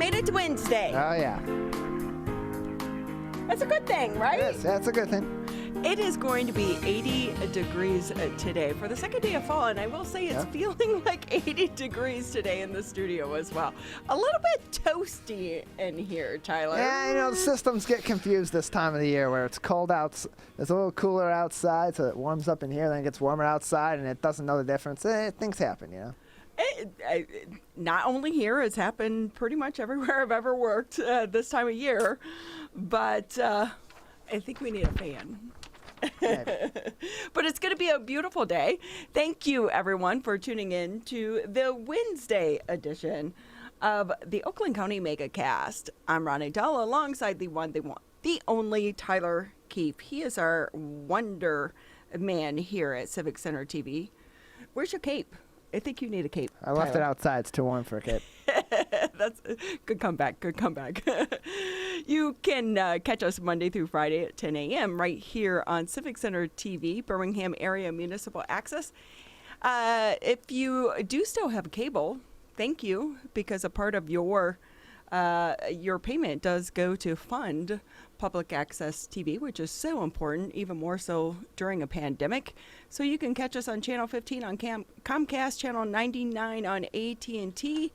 made it to Wednesday. Oh, yeah. That's a good thing, right? Yes, that's a good thing. It is going to be 80 degrees today for the second day of fall, and I will say it's feeling like 80 degrees today in the studio as well. A little bit toasty in here, Tyler. Yeah, the systems get confused this time of the year where it's cold out. It's a little cooler outside, so it warms up in here, then it gets warmer outside, and it doesn't know the difference. Things happen, Not only here, it's happened pretty much everywhere I've ever worked this time of year, but I think we need a fan. But it's going to be a beautiful day. Thank you, everyone, for tuning in to the Wednesday edition of the Oakland County Megacast. I'm Ronnie Dell, alongside the one, the only Tyler Keefe. He is our wonder man here at Civic Center TV. Where's your cape? I think you need a cape. I left it outside. It's too warm for a cape. That's good comeback. Good comeback. You can catch us Monday through Friday at 10 a.m. right here on Civic Center TV, Birmingham Area Municipal Access. If you do still have cable, thank you, because a part of your payment does go to fund public access TV, which is so important, even more so during a pandemic. So you can catch us on Channel 15 on Comcast, Channel 99 on AT&T,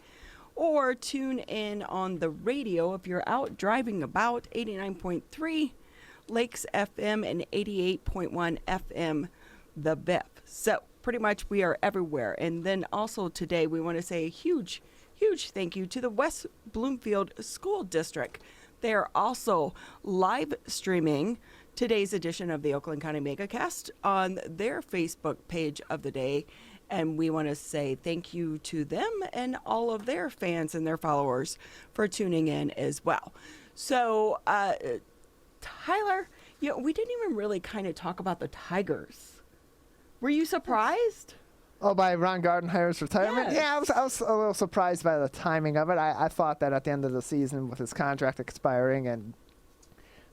or tune in on the radio if you're out driving about, 89.3 Lakes FM and 88.1 FM, the BIF. So pretty much we are everywhere. And then also today we want to say a huge thank you to the West Bloomfield School District. They are also live streaming today's edition of the Oakland County Megacast on their Facebook page of the day. And we want to say thank you to them and all of their fans and their followers for tuning in as well. So, Tyler, we didn't even really kind of talk about the Tigers. Were you surprised? Oh, by Ron Gardenhire's retirement? Yes. Yeah, I was a little surprised by the timing of it. I thought that at the end of the season, with his contract expiring and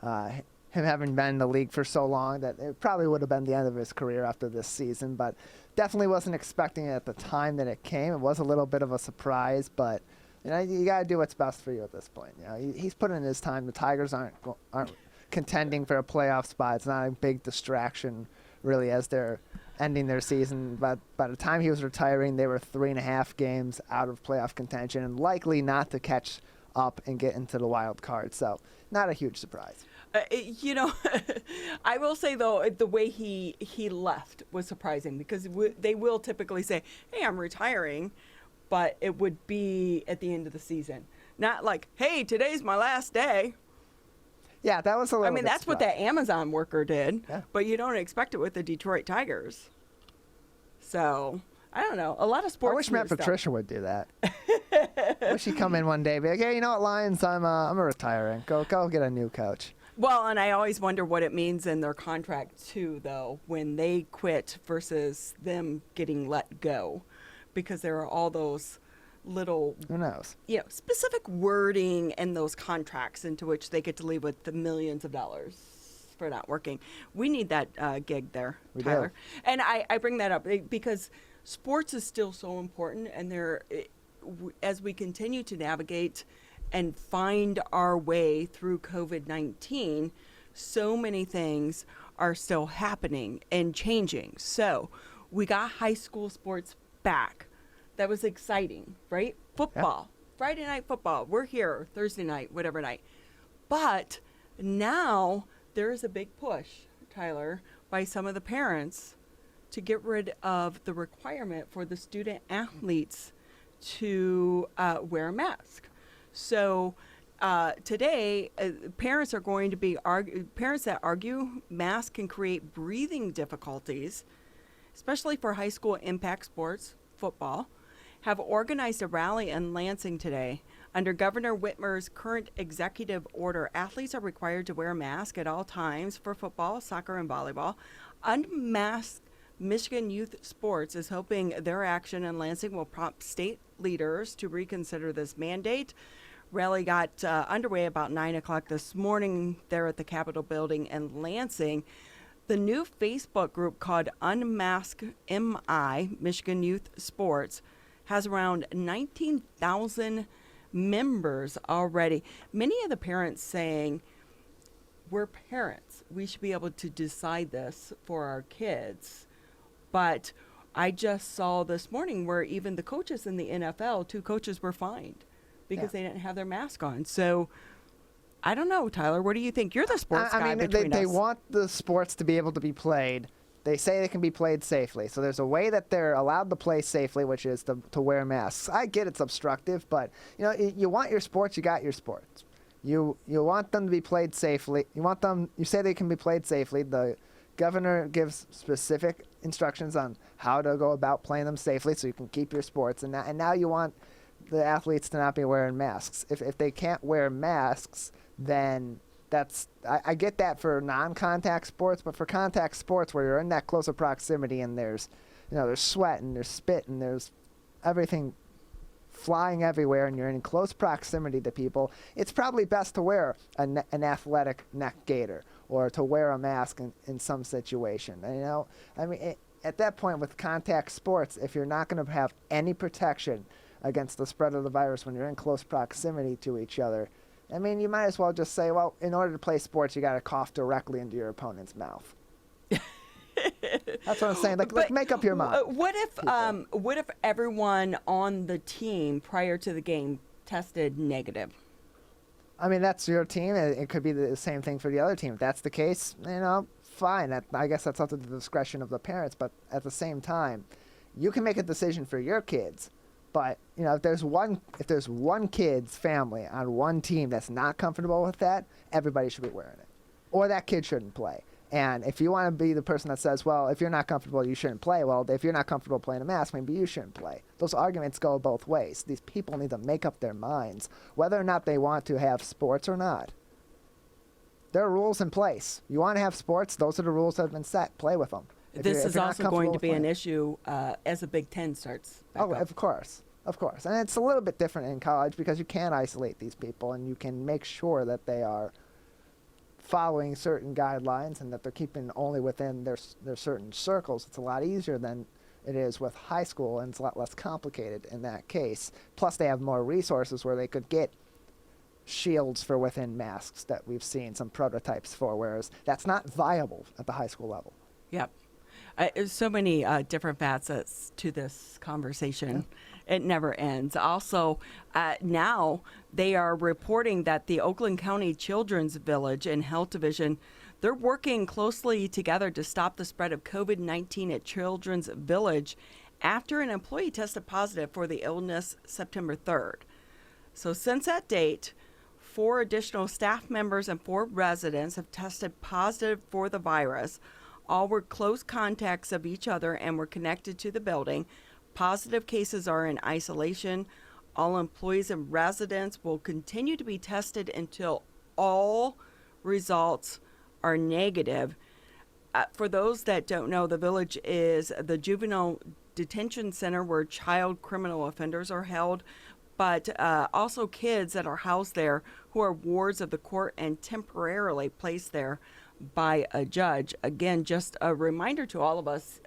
him having been in the league for so long, that it probably would have been the end of his career after this season. But definitely wasn't expecting it at the time that it came. It was a little bit of a surprise, but you got to do what's best for you at this point. He's put in his time. The Tigers aren't contending for a playoff spot. It's not a big distraction, really, as they're ending their season. But by the time he was retiring, they were 3.5 games out of playoff contention and likely not to catch up and get into the wild card. So not a huge surprise. I will say, though, the way he left was surprising, because they will typically say, hey, I'm retiring, but it would be at the end of the season. Not like, hey, today's my last day. Yeah, that was a little bit that's what that Amazon worker did, yeah. But you don't expect it with the Detroit Tigers. So, I don't know. A lot of sports. I wish Matt Patricia would do that. I wish he'd come in one day and be like, hey, you know what, Lions, I'm retiring. Go get a new coach. Well, and I always wonder what it means in their contract, too, though, when they quit versus them getting let go, because there are all those little, who knows, specific wording in those contracts into which they get to leave with the millions of dollars for not working. We need that gig there, Tyler. Do. And I bring that up because sports is still so important, and as we continue to navigate and find our way through COVID-19, so many things are still happening and changing. So we got high school sports back. That was exciting, right? Football, yeah. Friday night football. We're here Thursday night, whatever night. But now there is a big push, Tyler, by some of the parents to get rid of the requirement for the student athletes to wear a mask. So today, parents are going to be parents that argue masks can create breathing difficulties, especially for high school impact sports, football, have organized a rally in Lansing today. Under Governor Whitmer's current executive order, athletes are required to wear a mask at all times for football, soccer, and volleyball. Unmasked Michigan Youth Sports is hoping their action in Lansing will prompt state leaders to reconsider this mandate. Rally got underway about 9 o'clock this morning there at the Capitol building in Lansing. The new Facebook group called Unmask MI, Michigan Youth Sports, has around 19,000 members already. Many of the parents saying, we're parents. We should be able to decide this for our kids. But I just saw this morning where even the coaches in the NFL, 2 coaches were fined because they didn't have their mask on. So I don't know, Tyler, what do you think? You're the sports guy I mean, between us. they want the sports to be able to be played. They say they can be played safely. So there's a way that they're allowed to play safely, which is to wear masks. I get it's obstructive, but you want your sports, you got your sports. You want them to be played safely. You say they can be played safely. The governor gives specific instructions on how to go about playing them safely so you can keep your sports. And now you want the athletes to not be wearing masks. If they can't wear masks, then I get that for non-contact sports, but for contact sports where you're in that closer proximity and there's sweat and there's spit and there's everything flying everywhere and you're in close proximity to people, it's probably best to wear an athletic neck gaiter or to wear a mask in some situation. At that point with contact sports, if you're not going to have any protection against the spread of the virus when you're in close proximity to each other, you might as well just say, well, in order to play sports, you got to cough directly into your opponent's mouth. That's what I'm saying. Like make up your mind. What if everyone on the team prior to the game tested negative? That's your team. It could be the same thing for the other team. If that's the case, fine. I guess that's up to the discretion of the parents. But at the same time, you can make a decision for your kids. But if there's one kid's family on one team that's not comfortable with that, everybody should be wearing it, or that kid shouldn't play. And if you want to be the person that says, well, if you're not comfortable, you shouldn't play. Well, if you're not comfortable playing a mask, maybe you shouldn't play. Those arguments go both ways. These people need to make up their minds whether or not they want to have sports or not. There are rules in place. You want to have sports, those are the rules that have been set. Play with them. This is also going to be an issue as the Big Ten starts back up. Of course. And it's a little bit different in college because you can isolate these people and you can make sure that they are following certain guidelines and that they're keeping only within their certain circles. It's a lot easier than it is with high school, and it's a lot less complicated in that case. Plus, they have more resources where they could get shields for within masks that we've seen some prototypes for, whereas that's not viable at the high school level. Yep. So many different facets to this conversation. Yeah. It never ends. Also, now they are reporting that the Oakland County Children's Village and Health Division, they're working closely together to stop the spread of COVID-19 at Children's Village after an employee tested positive for the illness September 3rd. So since that date, 4 additional staff members and 4 residents have tested positive for the virus. All were close contacts of each other and were connected to the building. Positive cases are in isolation. All employees and residents will continue to be tested until all results are negative. For those that don't know, the village is the juvenile detention center where child criminal offenders are held, but also kids that are housed there who are wards of the court and temporarily placed there by a judge. Again, just a reminder to all of us,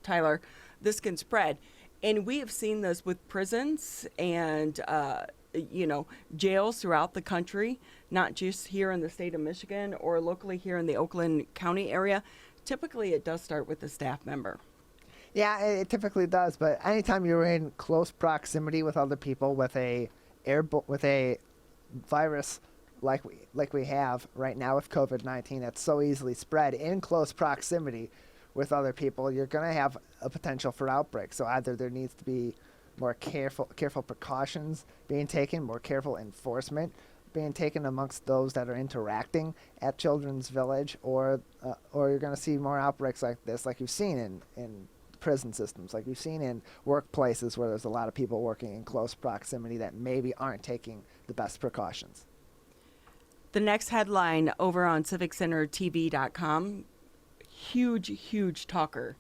Tyler, this can spread. And we have seen this with prisons and, jails throughout the country, not just here in the state of Michigan or locally here in the Oakland County area. Typically, it does start with a staff member. Yeah, it typically does. But anytime you're in close proximity with other people with a virus like we have right now with COVID-19 that's so easily spread in close proximity with other people, you're going to have a potential for outbreak. So either there needs to be more careful precautions being taken, more careful enforcement being taken amongst those that are interacting at Children's Village, or you're going to see more outbreaks like this, like you've seen in prison systems, like you've seen in workplaces where there's a lot of people working in close proximity that maybe aren't taking the best precautions. The next headline over on CivicCenterTV.com, huge talker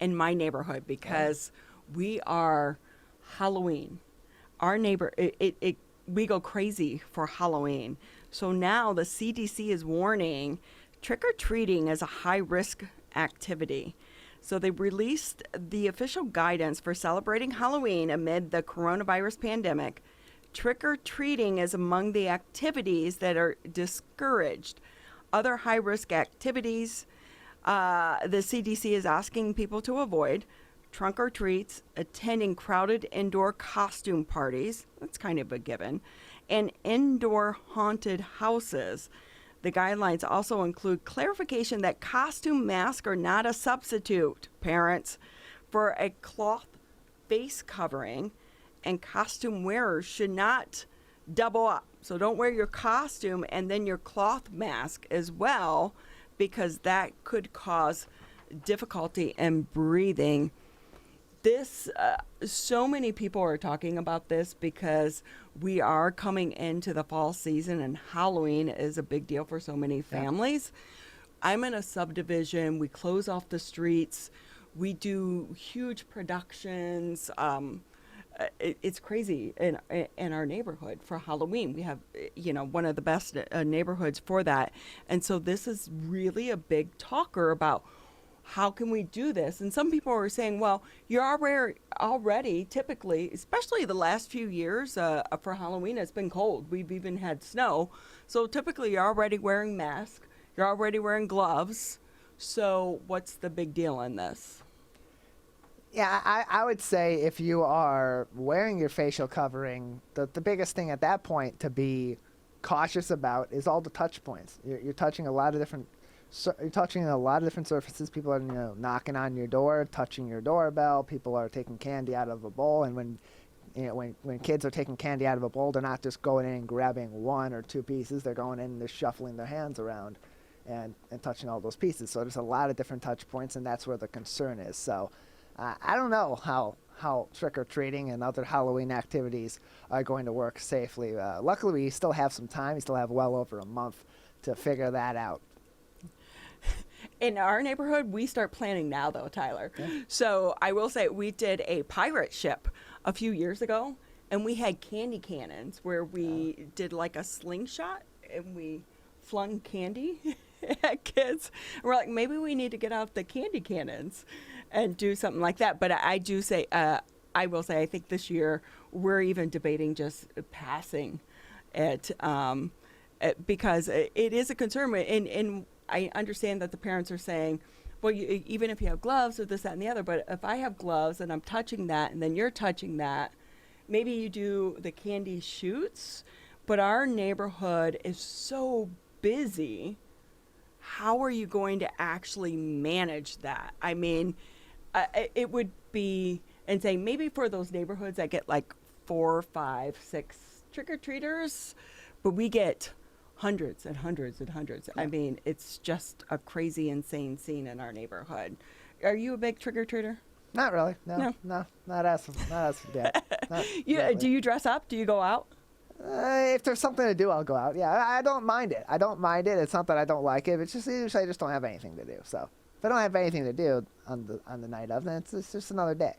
in my neighborhood because we are Halloween. Our neighbor, we go crazy for Halloween. So now the CDC is warning trick-or-treating as a high-risk activity. So they released the official guidance for celebrating Halloween amid the coronavirus pandemic. Trick-or-treating is among the activities that are discouraged. Other high-risk activities the CDC is asking people to avoid: trunk or treats, attending crowded indoor costume parties, that's kind of a given, and indoor haunted houses. The guidelines also include clarification that costume masks are not a substitute, parents, for a cloth face covering, and costume wearers should not double up. So don't wear your costume and then your cloth mask as well, because that could cause difficulty in breathing. This, so many people are talking about this because we are coming into the fall season, and Halloween is a big deal for so many families. Yeah. I'm in a subdivision. We close off the streets. We do huge productions. It's crazy in our neighborhood for Halloween. We have, one of the best neighborhoods for that. And so this is really a big talker about how can we do this? And some people are saying, well, you're already typically, especially the last few years for Halloween, it's been cold. We've even had snow. So typically you're already wearing masks. You're already wearing gloves. So what's the big deal in this? Yeah, I would say if you are wearing your facial covering, the biggest thing at that point to be cautious about is all the touch points. You're touching a lot of different surfaces. People are knocking on your door, touching your doorbell. People are taking candy out of a bowl, and when kids are taking candy out of a bowl, they're not just going in and grabbing one or two pieces. They're going in and they're shuffling their hands around and touching all those pieces. So there's a lot of different touch points, and that's where the concern is. So I don't know how trick-or-treating and other Halloween activities are going to work safely. Luckily, we still have some time. We still have well over a month to figure that out. In our neighborhood, we start planning now, though, Tyler. Yeah. So I will say we did a pirate ship a few years ago, and we had candy cannons where we did like a slingshot, and we flung candy at kids. And we're like, maybe we need to get out the candy cannons and do something like that. But I do say, I will say, I think this year we're even debating just passing it because it is a concern. And I understand that the parents are saying, well, even if you have gloves or this, that, and the other, but if I have gloves and I'm touching that and then you're touching that, maybe you do the candy shoots, but our neighborhood is so busy. How are you going to actually manage that? I mean, it would be, and say maybe for those neighborhoods that get like 4, 5, 6 trick-or-treaters, but we get hundreds and hundreds and hundreds. Yeah. I mean, it's just a crazy, insane scene in our neighborhood. Are you a big trick-or-treater? Not really. No, not as yet. Do you dress up? Do you go out? If there's something to do, I'll go out. Yeah, I don't mind it. It's not that I don't like it. It's just usually I just don't have anything to do. So if I don't have anything to do on the night of, then it's just another day.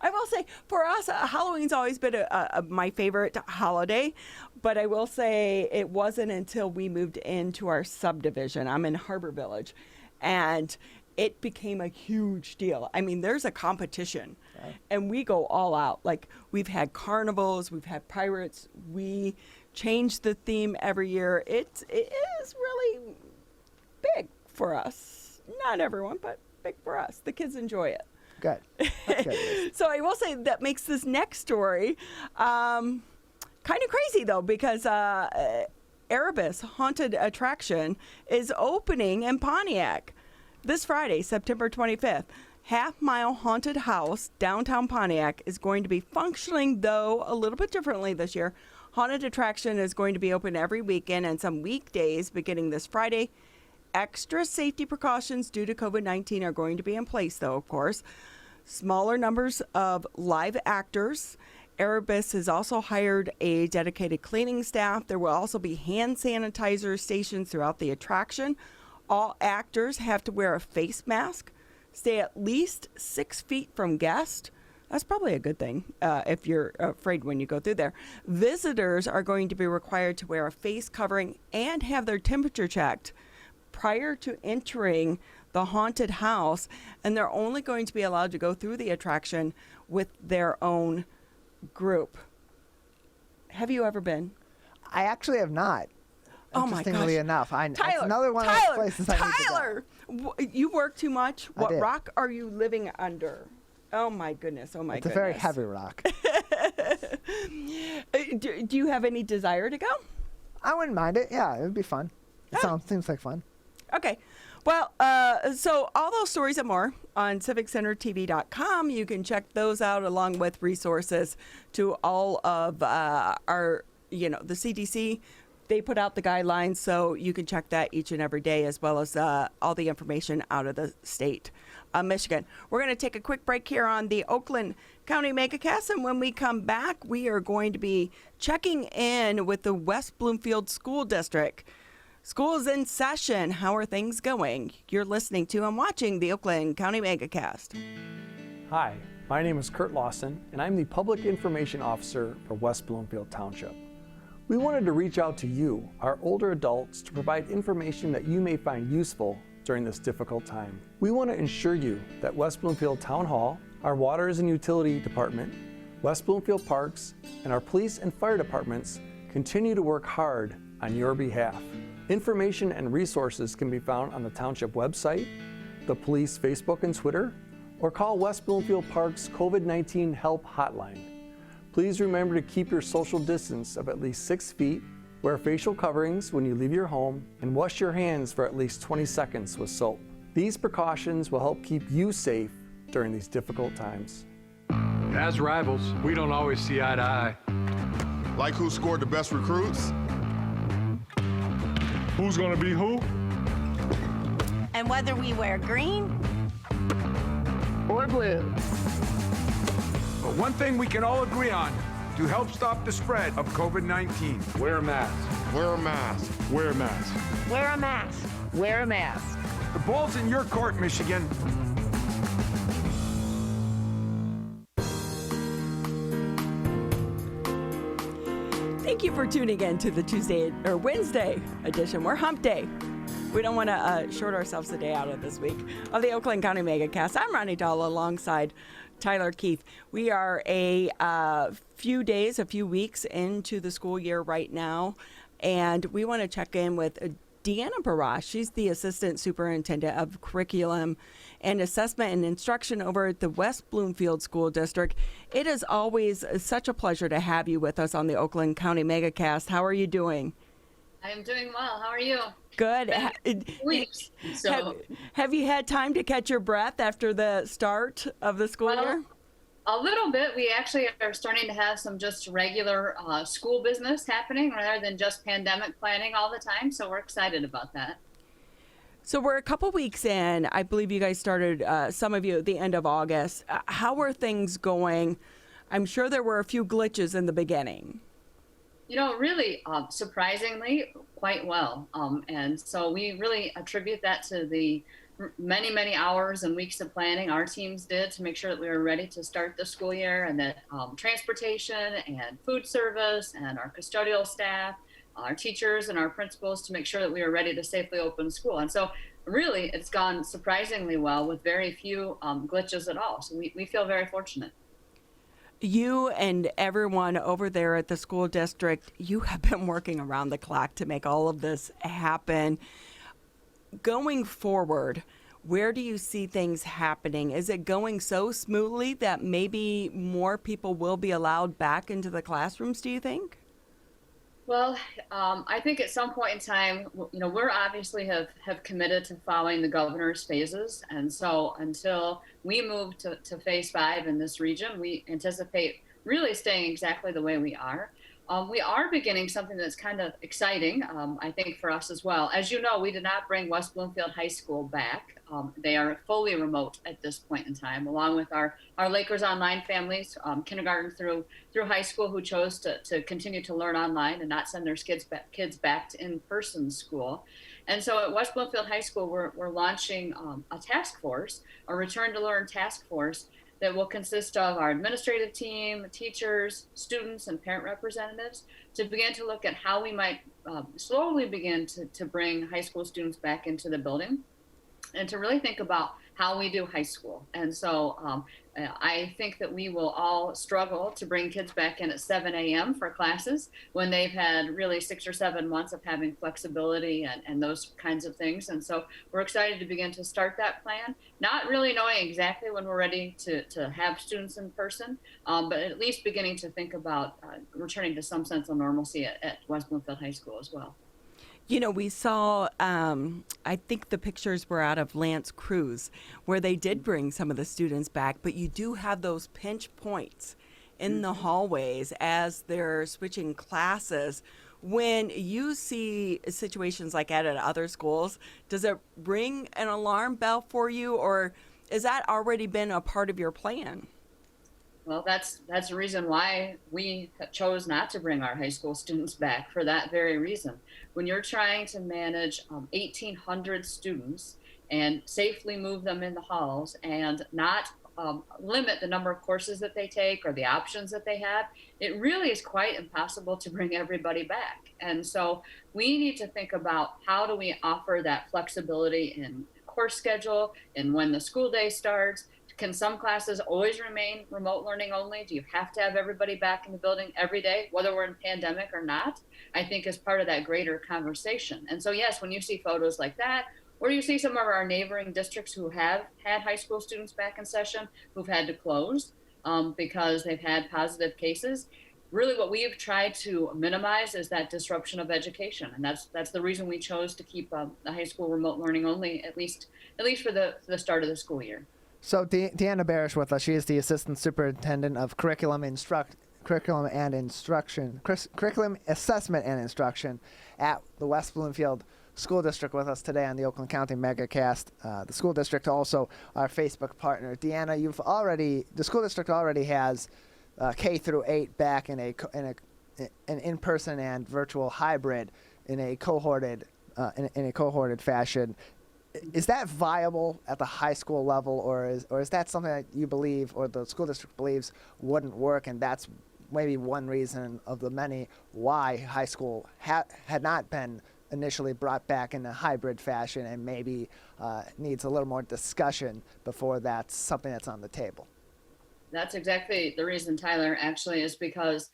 I will say, for us, Halloween's always been my favorite holiday, but I will say it wasn't until we moved into our subdivision. I'm in Harbor Village, and it became a huge deal. I mean, there's a competition, right, and we go all out. Like, we've had carnivals, we've had pirates, we change the theme every year. It is really big for us. Not everyone, but big for us. The kids enjoy it. Good. That's good. So I will say that makes this next story kind of crazy, though, because Erebus Haunted Attraction is opening in Pontiac this Friday, September 25th. Half-Mile Haunted House, downtown Pontiac, is going to be functioning, though, a little bit differently this year. Haunted Attraction is going to be open every weekend and some weekdays beginning this Friday. Extra safety precautions due to COVID-19 are going to be in place, though, of course. Smaller numbers of live actors. Erebus has also hired a dedicated cleaning staff. There will also be hand sanitizer stations throughout the attraction. All actors have to wear a face mask, stay at least 6 feet from guests. That's probably a good thing if you're afraid when you go through there. Visitors are going to be required to wear a face covering and have their temperature checked prior to entering the haunted house, and they're only going to be allowed to go through the attraction with their own group. Have you ever been? I actually have not. Oh my Interestingly gosh. enough, that's Tyler, another one of those places I need to go. Tyler, you work too much? I What did. rock are you living under? Oh my goodness, oh my It's a goodness. very heavy rock. Do you have any desire to go? I wouldn't mind it. Yeah, it would be fun. It seems like fun. Okay. Well, so all those stories and more on civiccentertv.com. You can check those out along with resources to all of our, the CDC. They put out the guidelines, so you can check that each and every day, as well as all the information out of the state of Michigan. We're going to take a quick break here on the Oakland County Megacast, and when we come back, we are going to be checking in with the West Bloomfield School District. School is in session. How are things going? You're listening to and watching the Oakland County Megacast. Hi, my name is Kurt Lawson, and I'm the Public Information Officer for West Bloomfield Township. We wanted to reach out to you, our older adults, to provide information that you may find useful during this difficult time. We want to ensure you that West Bloomfield Town Hall, our Waters and Utility Department, West Bloomfield Parks, and our police and fire departments continue to work hard on your behalf. Information and resources can be found on the Township website, the police Facebook and Twitter, or call West Bloomfield Park's COVID-19 Help Hotline. Please remember to keep your social distance of at least 6 feet, wear facial coverings when you leave your home, and wash your hands for at least 20 seconds with soap. These precautions will help keep you safe during these difficult times. As rivals, we don't always see eye to eye. Like who scored the best recruits? Who's gonna be who? And whether we wear green or blue. But one thing we can all agree on to help stop the spread of COVID-19. Wear a mask. Wear a mask. Wear a mask. wear a mask. Wear a mask. The ball's in your court, Michigan. Thank you for tuning in to the Wednesday edition. We're hump day. We don't want to short ourselves a day out of this week of the Oakland County Megacast. I'm Ronnie Dahl alongside Tyler Keith. We are a few weeks into the school year right now, and we want to check in with Deanna Barash. She's the Assistant Superintendent of Curriculum and Assessment and Instruction over at the West Bloomfield School District. It is always such a pleasure to have you with us on the Oakland County Megacast. How are you doing? I am doing well. How are you? Good. Weeks. So Have you had time to catch your breath after the start of the school year? a little bit. We actually are starting to have some just regular school business happening rather than just pandemic planning all the time. So we're excited about that. So we're a couple weeks in. I believe you guys started, some of you, at the end of August. How are things going? I'm sure there were a few glitches in the beginning. You know, really, surprisingly, quite well. And so we really attribute that to the many, many hours and weeks of planning our teams did to make sure that we were ready to start the school year, and that transportation and food service and our custodial staff, our teachers and our principals, to make sure that we were ready to safely open school. And so really, it's gone surprisingly well with very few glitches at all. So we feel very fortunate. You and everyone over there at the school district, you have been working around the clock to make all of this happen. Going forward, where do you see things happening? Is it going so smoothly that maybe more people will be allowed back into the classrooms, do you think? Well, I think at some point in time, you know, we're obviously have committed to following the governor's phases. And so until we move to phase 5 in this region, we anticipate really staying exactly the way we are. We are beginning something that's kind of exciting, I think, for us as well. As you know, we did not bring West Bloomfield High School back. They are fully remote at this point in time, along with our Lakers Online families, kindergarten through high school, who chose to continue to learn online and not send their kids back to in-person school. And so at West Bloomfield High School, we're launching a task force, a return to learn task force, that will consist of our administrative team, teachers, students, and parent representatives, to begin to look at how we might slowly begin to bring high school students back into the building, and to really think about how we do high school. And so I think that we will all struggle to bring kids back in at 7 a.m. for classes when they've had really 6 or 7 months of having flexibility and those kinds of things. And so we're excited to begin to start that plan, not really knowing exactly when we're ready to have students in person, but at least beginning to think about returning to some sense of normalcy at West Bloomfield High School as well. You know, we saw, I think the pictures were out of Lance Cruise, where they did bring some of the students back, but you do have those pinch points in the hallways as they're switching classes. When you see situations like that at other schools, does it ring an alarm bell for you, or has that already been a part of your plan? Well, that's the reason why we chose not to bring our high school students back, for that very reason. When you're trying to manage 1,800 students and safely move them in the halls and not limit the number of courses that they take or the options that they have, it really is quite impossible to bring everybody back. And so we need to think about how do we offer that flexibility in course schedule and when the school day starts. Can some classes always remain remote learning only? Do you have to have everybody back in the building every day, whether we're in pandemic or not? I think is part of that greater conversation. And so, yes, when you see photos like that, or you see some of our neighboring districts who have had high school students back in session, who've had to close because they've had positive cases, really what we've tried to minimize is that disruption of education. And that's the reason we chose to keep the high school remote learning only, at least for the start of the school year. So Deanna Barash with us. She is the Assistant Superintendent of Curriculum Assessment and Instruction at the West Bloomfield School District with us today on the Oakland County Megacast. The school district also our Facebook partner. Deanna, the school district already has K through 8 back in an in-person and virtual hybrid in a cohorted fashion. Is that viable at the high school level, or is that something that you believe or the school district believes wouldn't work, and that's maybe one reason of the many why high school had not been initially brought back in a hybrid fashion and maybe needs a little more discussion before that's something that's on the table? That's exactly the reason, Tyler, actually, is because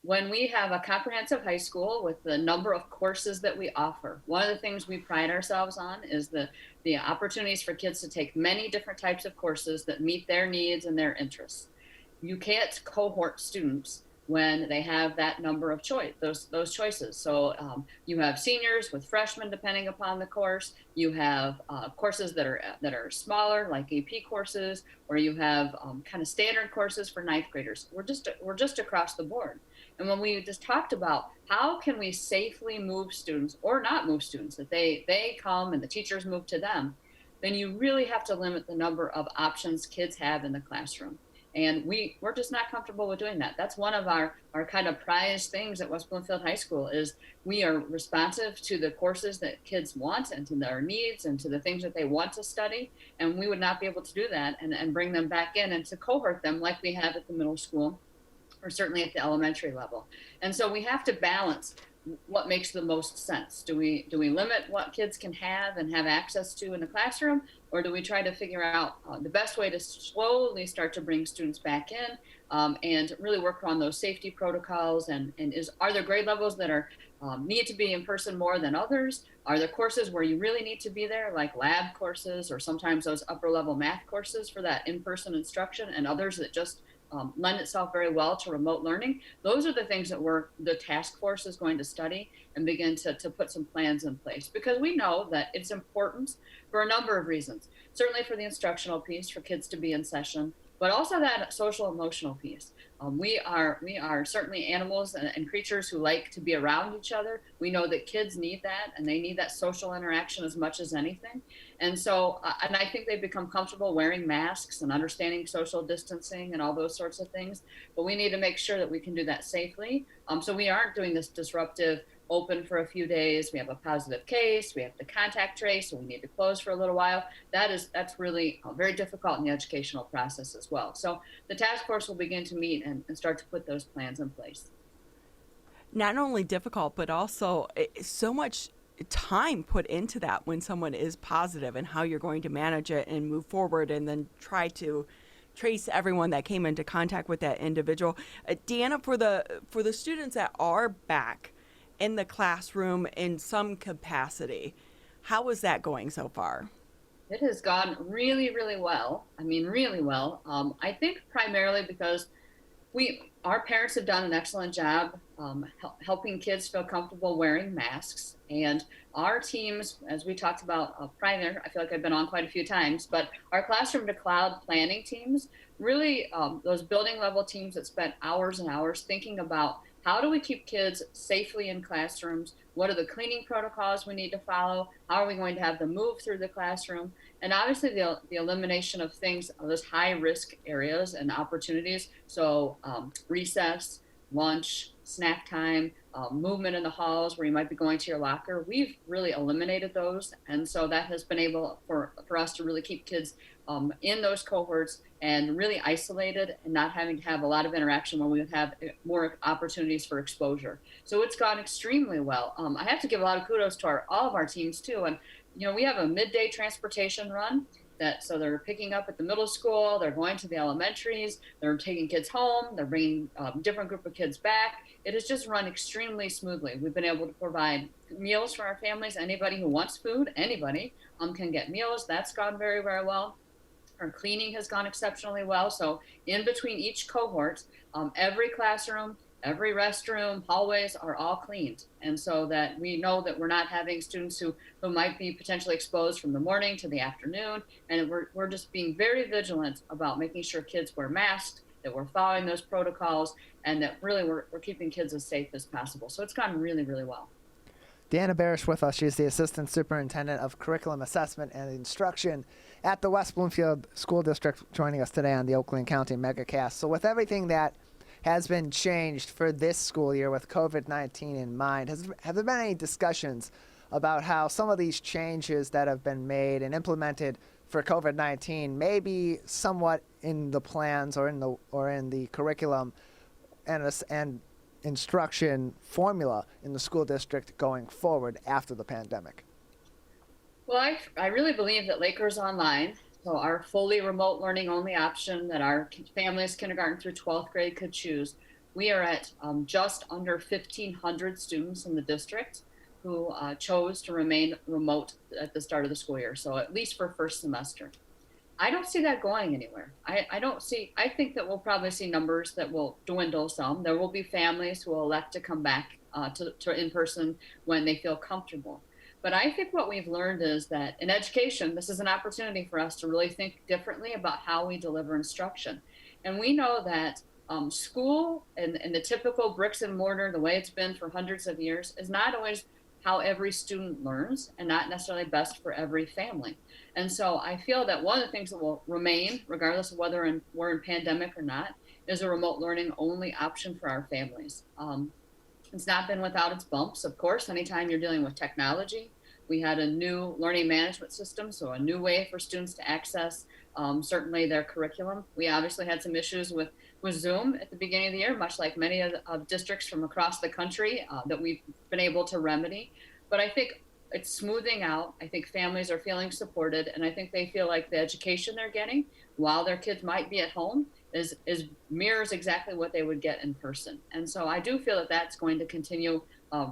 when we have a comprehensive high school with the number of courses that we offer, one of the things we pride ourselves on is the opportunities for kids to take many different types of courses that meet their needs and their interests. You can't cohort students when they have that number of those choices. So you have seniors with freshmen, depending upon the course. You have courses that are smaller, like AP courses, or you have kind of standard courses for ninth graders. We're just across the board. And when we just talked about how can we safely move students or not move students, that they come and the teachers move to them, then you really have to limit the number of options kids have in the classroom. And we're just not comfortable with doing that. That's one of our kind of prized things at West Bloomfield High School is we are responsive to the courses that kids want and to their needs and to the things that they want to study. And we would not be able to do that and bring them back in and to cohort them like we have at the middle school or certainly at the elementary level. And so we have to balance what makes the most sense. Do we limit what kids can have and have access to in the classroom, or do we try to figure out the best way to slowly start to bring students back in and really work on those safety protocols? And are there grade levels that are need to be in person more than others? Are there courses where you really need to be there, like lab courses or sometimes those upper level math courses for that in-person instruction, and others that just lend itself very well to remote learning? Those are the things that the task force is going to study and begin to put some plans in place, because we know that it's important for a number of reasons. Certainly for the instructional piece, for kids to be in session, but also that social emotional piece. We are certainly animals and creatures who like to be around each other. We know that kids need that, and they need that social interaction as much as anything. And so, and I think they've become comfortable wearing masks and understanding social distancing and all those sorts of things. But we need to make sure that we can do that safely. So we aren't doing this disruptive open for a few days. We have a positive case. We have to contact trace, so we need to close for a little while. That's really very difficult in the educational process as well. So the task force will begin to meet and start to put those plans in place. Not only difficult, but also so much time put into that when someone is positive, and how you're going to manage it and move forward and then try to trace everyone that came into contact with that individual. Deanna, for the students that are back in the classroom in some capacity, how is that going so far? It has gone really, really well. I mean, really well. I think primarily because our parents have done an excellent job helping kids feel comfortable wearing masks. And our teams, as we talked about prior, I feel like I've been on quite a few times, but our classroom to cloud planning teams, really those building level teams that spent hours and hours thinking about how do we keep kids safely in classrooms? What are the cleaning protocols we need to follow? How are we going to have them move through the classroom? And obviously the elimination of things, those high risk areas and opportunities. So recess, lunch, snack time, movement in the halls where you might be going to your locker. We've really eliminated those. And so that has been able for us to really keep kids in those cohorts and really isolated and not having to have a lot of interaction when we would have more opportunities for exposure. So it's gone extremely well. I have to give a lot of kudos to all of our teams too. And, we have a midday transportation run so they're picking up at the middle school, they're going to the elementaries, they're taking kids home, they're bringing different group of kids back. It has just run extremely smoothly. We've been able to provide meals for our families. Anybody who wants food, anybody can get meals. That's gone very, very well. Our cleaning has gone exceptionally well. So in between each cohort, every classroom, every restroom, hallways are all cleaned. And so that we know that we're not having students who might be potentially exposed from the morning to the afternoon. And we're just being very vigilant about making sure kids wear masks, that we're following those protocols, and that really we're keeping kids as safe as possible. So it's gone really, really well. Deanna Barash with us. She's the Assistant Superintendent of Curriculum Assessment and Instruction at the West Bloomfield School District, joining us today on the Oakland County Megacast. So with everything that has been changed for this school year with COVID-19 in mind, have there been any discussions about how some of these changes that have been made and implemented for COVID-19 may be somewhat in the plans or in the curriculum and instruction formula in the school district going forward after the pandemic? Well, I really believe that Lakers Online, so our fully remote learning only option that our families kindergarten through 12th grade could choose, we are at just under 1,500 students in the district who chose to remain remote at the start of the school year, so at least for first semester. I don't see that going anywhere. I think that we'll probably see numbers that will dwindle some. There will be families who will elect to come back to in-person when they feel comfortable. But I think what we've learned is that in education, this is an opportunity for us to really think differently about how we deliver instruction. And we know that school and the typical bricks and mortar, the way it's been for hundreds of years, is not always how every student learns and not necessarily best for every family. And so I feel that one of the things that will remain, regardless of whether we're in pandemic or not, is a remote learning only option for our families. It's not been without its bumps, of course. Anytime you're dealing with technology, we had a new learning management system, so a new way for students to access certainly their curriculum. We obviously had some issues with Zoom at the beginning of the year, much like many of districts from across the country that we've been able to remedy. But I think it's smoothing out. I think families are feeling supported, and I think they feel like the education they're getting while their kids might be at home is mirrors exactly what they would get in person. And so I do feel that that's going to continue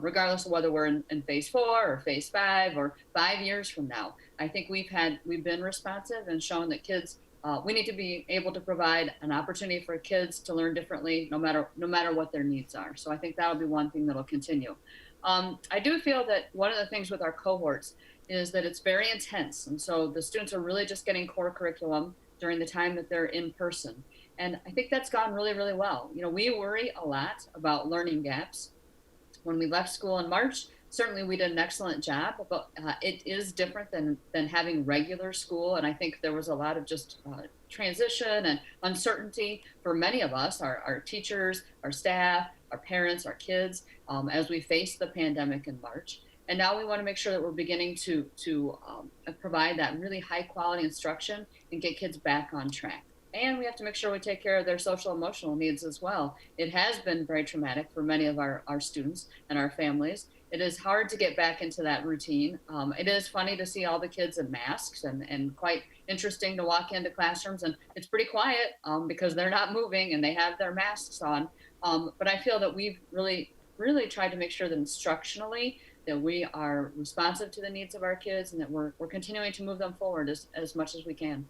regardless of whether we're in phase 4 or phase 5 or 5 years from now. I think we've been responsive and shown that kids, we need to be able to provide an opportunity for kids to learn differently no matter what their needs are. So I think that'll be one thing that'll continue. I do feel that one of the things with our cohorts is that it's very intense. And so the students are really just getting core curriculum during the time that they're in person. And I think that's gone really, really well. We worry a lot about learning gaps. When we left school in March, certainly we did an excellent job, but it is different than having regular school. And I think there was a lot of just transition and uncertainty for many of us, our teachers, our staff, our parents, our kids, as we faced the pandemic in March. And now we want to make sure that we're beginning to provide that really high quality instruction and get kids back on track. And we have to make sure we take care of their social emotional needs as well. It has been very traumatic for many of our students and our families. it is hard to get back into that routine. It is funny to see all the kids in masks and quite interesting to walk into classrooms, and it's pretty quiet because they're not moving and they have their masks on. But I feel that we've really tried to make sure that instructionally that we are responsive to the needs of our kids and that we're continuing to move them forward as much as we can.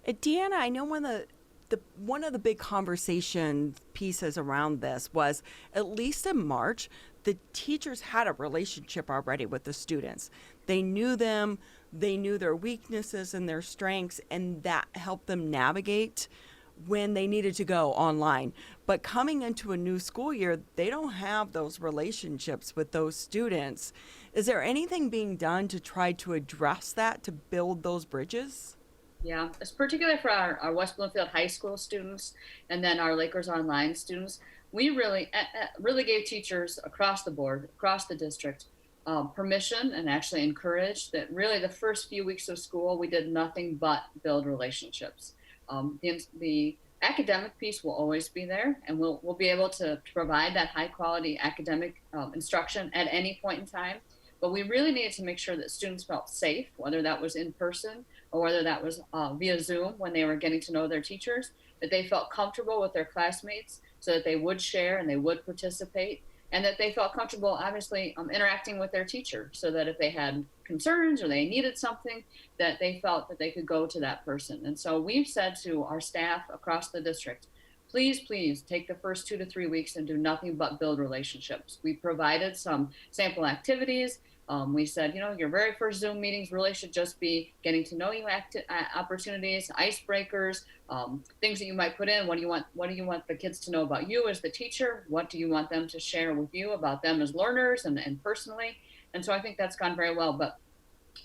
Deanna, I know one of the big conversation pieces around this was, at least in March, the teachers had a relationship already with the students. They knew them, they knew their weaknesses and their strengths, and that helped them navigate when they needed to go online. But coming into a new school year, they don't have those relationships with those students. Is there anything being done to try to address that, to build those bridges? Yeah, it's particularly for our West Bloomfield High School students and then our Lakers Online students. We really gave teachers across the board, across the district, permission and actually encouraged that really the first few weeks of school, we did nothing but build relationships. The academic piece will always be there, and we'll be able to provide that high quality academic instruction at any point in time. But we really needed to make sure that students felt safe, whether that was in person or whether that was via Zoom when they were getting to know their teachers, that they felt comfortable with their classmates so that they would share and they would participate, and that they felt comfortable, obviously, interacting with their teacher so that if they had concerns or they needed something, that they felt that they could go to that person. And so we've said to our staff across the district, please take the first 2 to 3 weeks and do nothing but build relationships. We provided some sample activities. We said, your very first Zoom meetings really should just be getting to know you opportunities, icebreakers, things that you might put in. What do you want the kids to know about you as the teacher? What do you want them to share with you about them as learners and personally? And so I think that's gone very well. But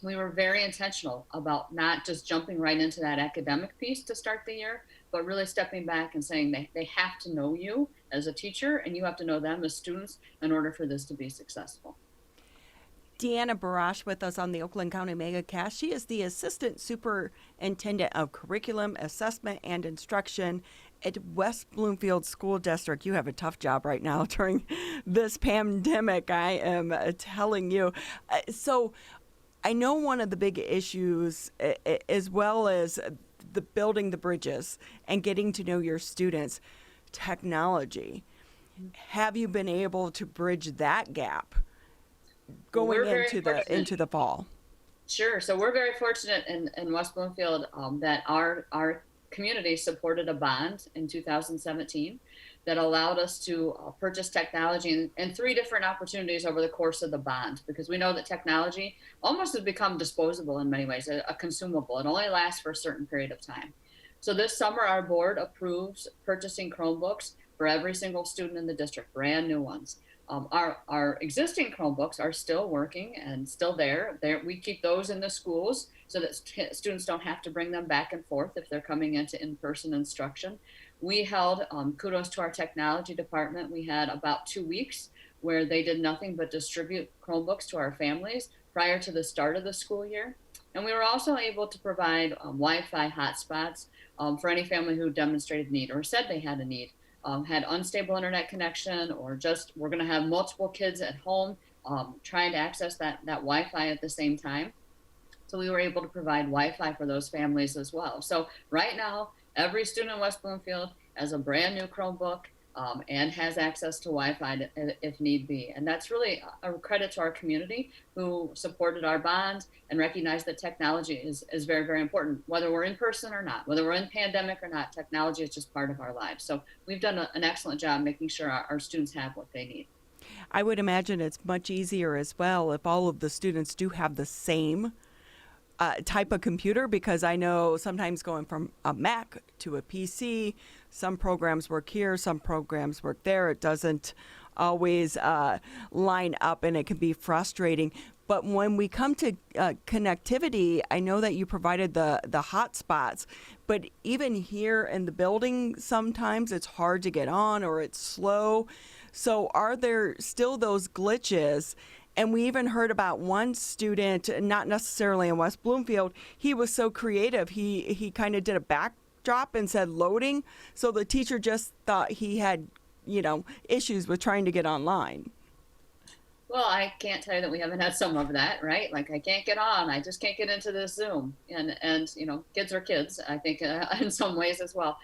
we were very intentional about not just jumping right into that academic piece to start the year, but really stepping back and saying they have to know you as a teacher and you have to know them as students in order for this to be successful. Deanna Barash with us on the Oakland County Megacast. She is the Assistant Superintendent of Curriculum, Assessment, and Instruction at West Bloomfield School District. You have a tough job right now during this pandemic, I am telling you. So I know one of the big issues, as well as the building the bridges and getting to know your students, technology. Have you been able to bridge that gap going into the fall? Sure. So we're very fortunate in West Bloomfield that our community supported a bond in 2017 that allowed us to purchase technology in 3 different opportunities over the course of the bond, because we know that technology almost has become disposable in many ways, a consumable. It only lasts for a certain period of time. So this summer, our board approves purchasing Chromebooks for every single student in the district, brand new ones. Our existing Chromebooks are still working and still there. We keep those in the schools so that students don't have to bring them back and forth if they're coming into in-person instruction. We held, kudos to our technology department, we had about 2 weeks where they did nothing but distribute Chromebooks to our families prior to the start of the school year. And we were also able to provide Wi-Fi hotspots for any family who demonstrated need or said they had a need. Had unstable internet connection, or just we're going to have multiple kids at home trying to access that Wi-Fi at the same time. So we were able to provide Wi-Fi for those families as well. So right now, every student in West Bloomfield has a brand new Chromebook and has access to Wi-Fi if need be. And that's really a credit to our community who supported our bond and recognized that technology is very, very important, whether we're in person or not, whether we're in pandemic or not. Technology is just part of our lives. So we've done an excellent job making sure our students have what they need. I would imagine it's much easier as well if all of the students do have the same type of computer, because I know sometimes going from a Mac to a PC, some programs work here, some programs work there. It doesn't always line up, and it can be frustrating. But when we come to connectivity, I know that you provided the hotspots, but even here in the building, sometimes it's hard to get on or it's slow. So are there still those glitches? And we even heard about one student, not necessarily in West Bloomfield, he was so creative. He kind of did a backdrop and said loading. So the teacher just thought he had, issues with trying to get online. Well, I can't tell you that we haven't had some of that, right? Like I can't get on, I just can't get into this Zoom, and you know, kids are kids. I think in some ways as well.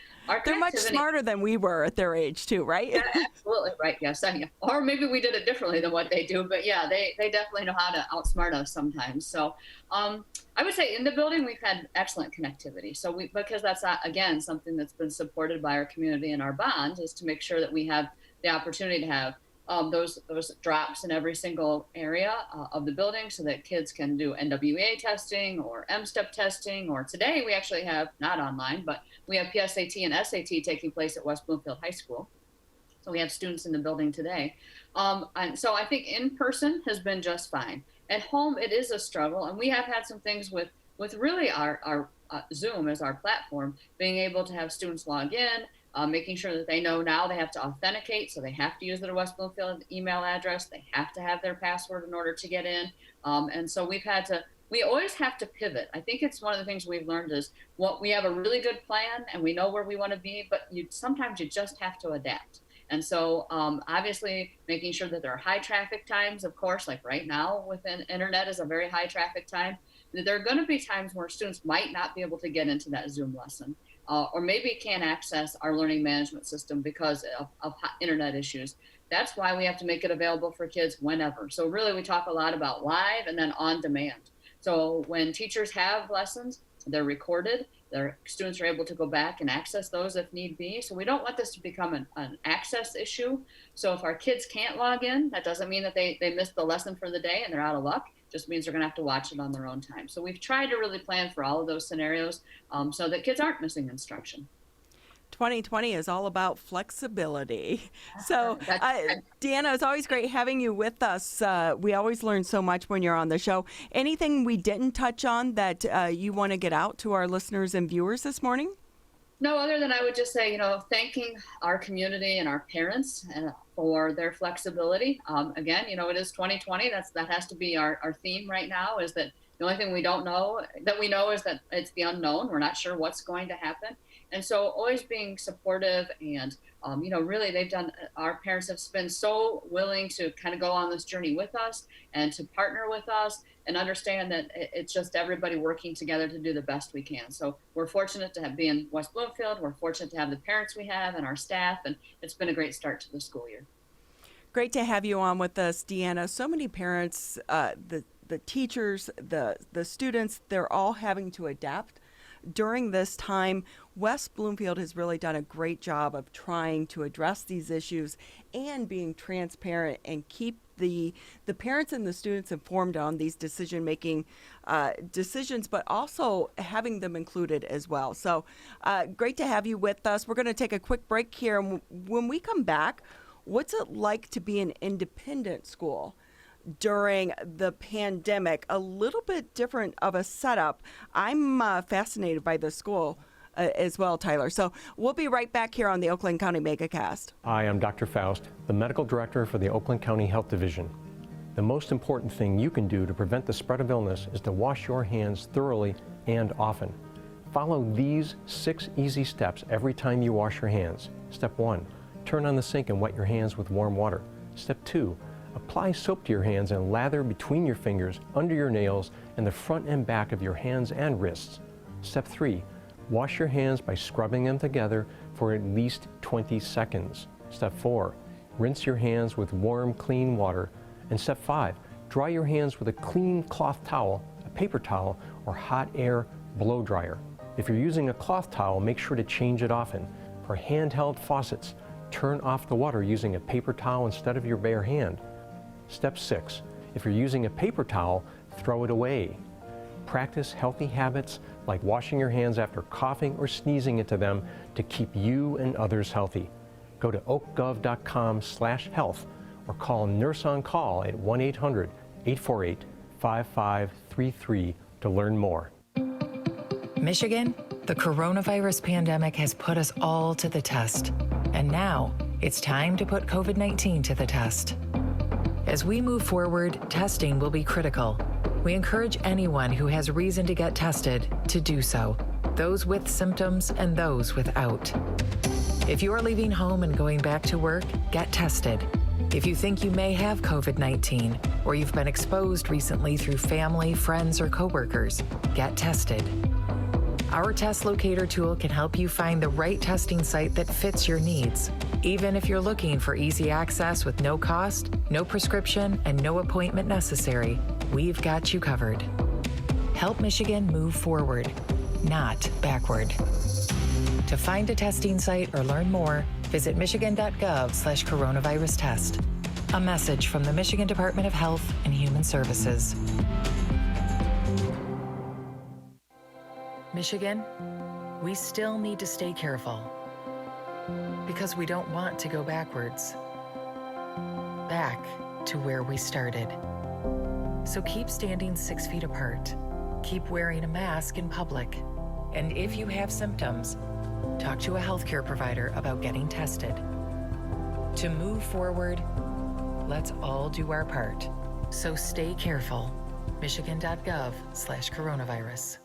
They're much smarter than we were at their age too, right? Yeah, absolutely right. Yes, or maybe we did it differently than what they do, but yeah, they definitely know how to outsmart us sometimes. So I would say in the building we've had excellent connectivity. So because that's again something that's been supported by our community and our bond is to make sure that we have the opportunity to have those drops in every single area of the building so that kids can do NWEA testing or M-STEP testing, or today we actually have, not online, but we have PSAT and SAT taking place at West Bloomfield High School. So we have students in the building today. And so I think in person has been just fine. At home, it is a struggle. And we have had some things with really our Zoom as our platform, being able to have students log in, making sure that they know now they have to authenticate, so they have to use their West Bloomfield email address. They have to have their password in order to get in. And so we always have to pivot. I think it's one of the things we've learned is we have a really good plan and we know where we want to be, but sometimes you just have to adapt. And so obviously making sure that there are high traffic times, of course, like right now within internet is a very high traffic time. There are going to be times where students might not be able to get into that Zoom lesson. Or maybe can't access our learning management system because of internet issues. That's why we have to make it available for kids whenever. So really we talk a lot about live and then on demand. So when teachers have lessons, they're recorded. Their students are able to go back and access those if need be. So we don't want this to become an access issue. So if our kids can't log in, that doesn't mean that they missed the lesson for the day and they're out of luck. Just means they're going to have to watch it on their own time. So we've tried to really plan for all of those scenarios so that kids aren't missing instruction. 2020 is all about flexibility. So, Deanna, it's always great having you with us. We always learn so much when you're on the show. Anything we didn't touch on that you want to get out to our listeners and viewers this morning? No, other than I would just say, thanking our community and our parents for their flexibility. Again, it is 2020. That has to be our theme right now, is that the only thing we know is that it's the unknown. We're not sure what's going to happen. And so always being supportive and, really our parents have been so willing to kind of go on this journey with us and to partner with us and understand that it's just everybody working together to do the best we can. So we're fortunate to be in West Bloomfield. We're fortunate to have the parents we have and our staff, and it's been a great start to the school year. Great to have you on with us, Deanna. So many parents, the teachers, the students, they're all having to adapt. During this time, West Bloomfield has really done a great job of trying to address these issues and being transparent and keep the parents and the students informed on these decision-making decisions, but also having them included as well. So great to have you with us. We're going to take a quick break here. And when we come back, what's it like to be an independent school during the pandemic? A little bit different of a setup. I'm fascinated by the school as well, Tyler. So we'll be right back here on the Oakland County Megacast. Hi, I'm Dr. Faust, the medical director for the Oakland County Health Division. The most important thing you can do to prevent the spread of illness is to wash your hands thoroughly and often. Follow these 6 easy steps every time you wash your hands. Step 1, turn on the sink and wet your hands with warm water. Step 2, apply soap to your hands and lather between your fingers, under your nails, and the front and back of your hands and wrists. Step 3, wash your hands by scrubbing them together for at least 20 seconds. Step 4, rinse your hands with warm, clean water. And step 5, dry your hands with a clean cloth towel, a paper towel, or hot air blow dryer. If you're using a cloth towel, make sure to change it often. For handheld faucets, turn off the water using a paper towel instead of your bare hand. Step 6, if you're using a paper towel, throw it away. Practice healthy habits like washing your hands after coughing or sneezing into them to keep you and others healthy. Go to oakgov.com/health or call Nurse on Call at 1-800-848-5533 to learn more. Michigan, the coronavirus pandemic has put us all to the test. And now it's time to put COVID-19 to the test. As we move forward, testing will be critical. We encourage anyone who has reason to get tested to do so, those with symptoms and those without. If you are leaving home and going back to work, get tested. If you think you may have COVID-19 or you've been exposed recently through family, friends, or coworkers, get tested. Our test locator tool can help you find the right testing site that fits your needs. Even if you're looking for easy access with no cost, no prescription, and no appointment necessary, we've got you covered. Help Michigan move forward, not backward. To find a testing site or learn more, visit michigan.gov/coronavirus test. A message from the Michigan Department of Health and Human Services. Michigan, we still need to stay careful because we don't want to go backwards, back to where we started. So keep standing 6 feet apart, keep wearing a mask in public, and if you have symptoms, talk to a healthcare provider about getting tested. To move forward, let's all do our part. So stay careful. Michigan.gov/coronavirus.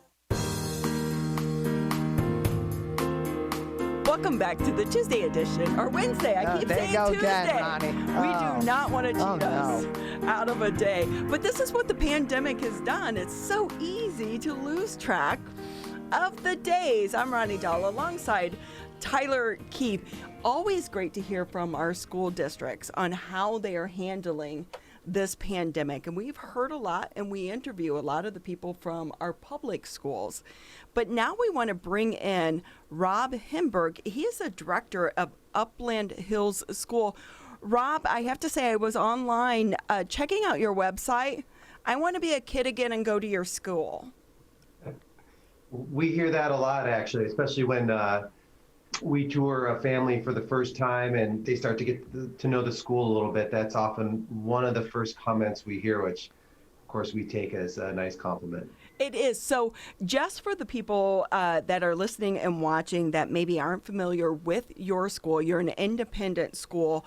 Welcome back to the Tuesday edition, or Wednesday. I keep saying Tuesday. Again, we do not want to cheat us out of a day. But this is what the pandemic has done. It's so easy to lose track of the days. I'm Ronnie Dahl alongside Tyler Keith. Always great to hear from our school districts on how they are handling this pandemic. And we've heard a lot, and we interview a lot of the people from our public schools. But now we want to bring in Rob Himberg. He is the director of Upland Hills School. Rob, I have to say I was online checking out your website. I want to be a kid again and go to your school. We hear that a lot, actually, especially when we tour a family for the first time and they start to get to know the school a little bit. That's often one of the first comments we hear, which of course we take as a nice compliment. It is. So just for the people that are listening and watching that maybe aren't familiar with your school, you're an independent school.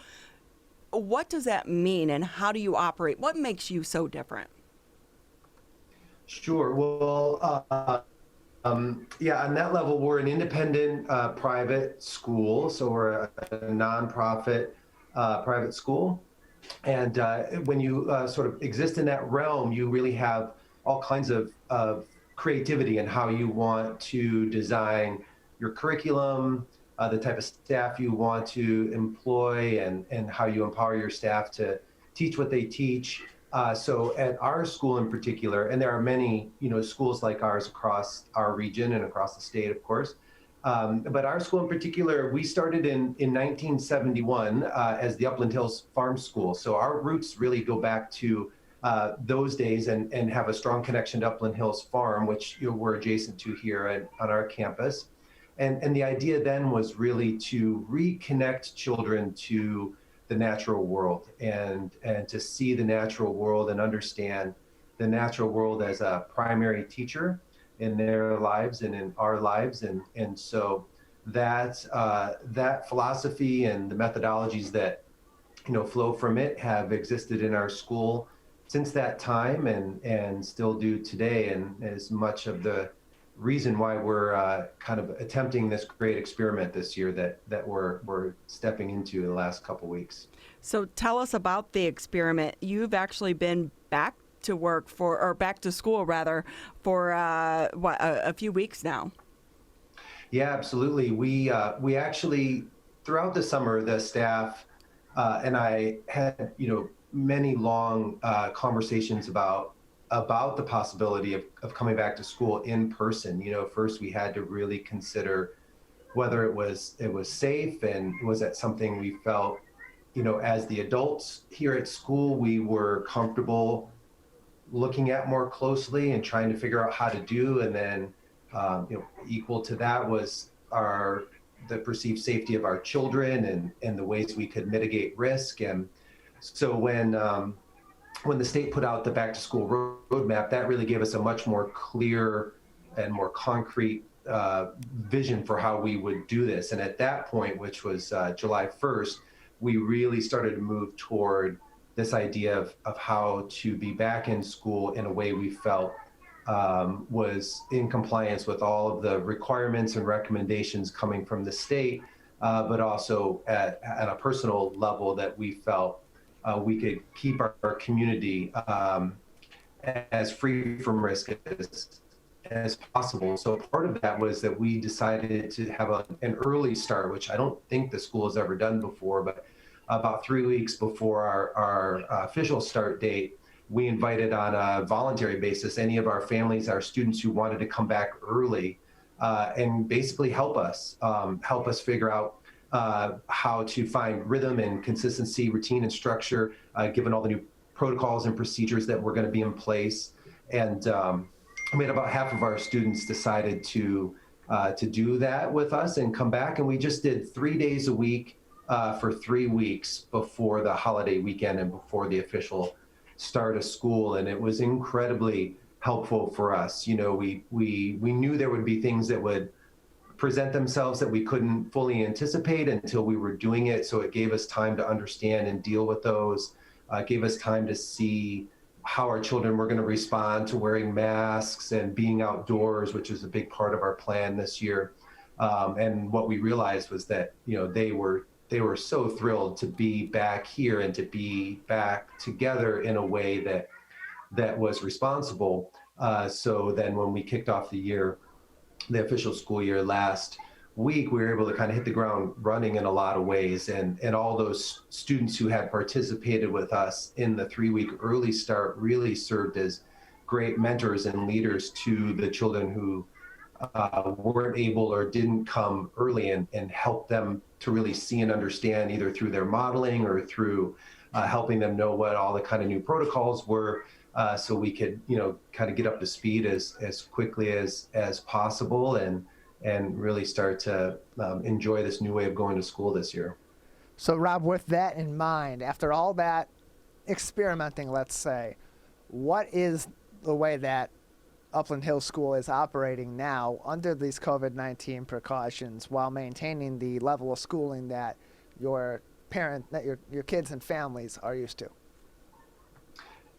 What does that mean and how do you operate? What makes you so different? Sure. Well, yeah, on that level, we're an independent private school. So we're a nonprofit private school. And when you sort of exist in that realm, you really have all kinds of creativity in how you want to design your curriculum, the type of staff you want to employ, and how you empower your staff to teach what they teach. So at our school in particular, and there are many, schools like ours across our region and across the state, of course. But our school in particular, we started in 1971 as the Upland Hills Farm School. So our roots really go back to those days and have a strong connection to Upland Hills Farm, which we're adjacent to here on our campus. And the idea then was really to reconnect children to the natural world and to see the natural world and understand the natural world as a primary teacher in their lives and in our lives. And so that philosophy and the methodologies that flow from it have existed in our school since that time and still do today, and as much of the reason why we're kind of attempting this great experiment this year that we're stepping into the last couple weeks. So tell us about the experiment. You've actually been back to work back to school rather, for a few weeks now. Yeah, absolutely. We actually, throughout the summer, the staff and I had, many long conversations about the possibility of coming back to school in person. First we had to really consider whether it was safe, and was that something we felt, as the adults here at school, we were comfortable looking at more closely and trying to figure out how to do. And then, equal to that was the perceived safety of our children and the ways we could mitigate risk. And so when the state put out the back to school roadmap, that really gave us a much more clear and more concrete vision for how we would do this. And at that point, which was July 1st, we really started to move toward this idea of how to be back in school in a way we felt was in compliance with all of the requirements and recommendations coming from the state, but also at a personal level that we felt we could keep our community as free from risk as possible. So part of that was that we decided to have an early start, which I don't think the school has ever done before, but about 3 weeks before our official start date, we invited on a voluntary basis any of our families, our students who wanted to come back early and basically help us figure out how to find rhythm and consistency, routine and structure, given all the new protocols and procedures that were going to be in place. And I mean, about half of our students decided to do that with us and come back. And we just did 3 days a week for 3 weeks before the holiday weekend and before the official start of school. And it was incredibly helpful for us. You know, we knew there would be things that would present themselves that we couldn't fully anticipate until we were doing it. So it gave us time to understand and deal with those. Gave us time to see how our children were going to respond to wearing masks and being outdoors, which is a big part of our plan this year. And what we realized was that, you know, they were so thrilled to be back here and to be back together in a way that was responsible. So then when we kicked off the official school year last week, we were able to kind of hit the ground running in a lot of ways. And all those students who had participated with us in the 3-week early start really served as great mentors and leaders to the children who weren't able or didn't come early, and help them to really see and understand, either through their modeling or through helping them know what all the kind of new protocols were, so we could, you know, kind of get up to speed as quickly as possible and really start to enjoy this new way of going to school this year. So Rob, with that in mind, after all that experimenting, let's say, what is the way that Upland Hills School is operating now under these COVID-19 precautions while maintaining the level of schooling that your kids and families are used to?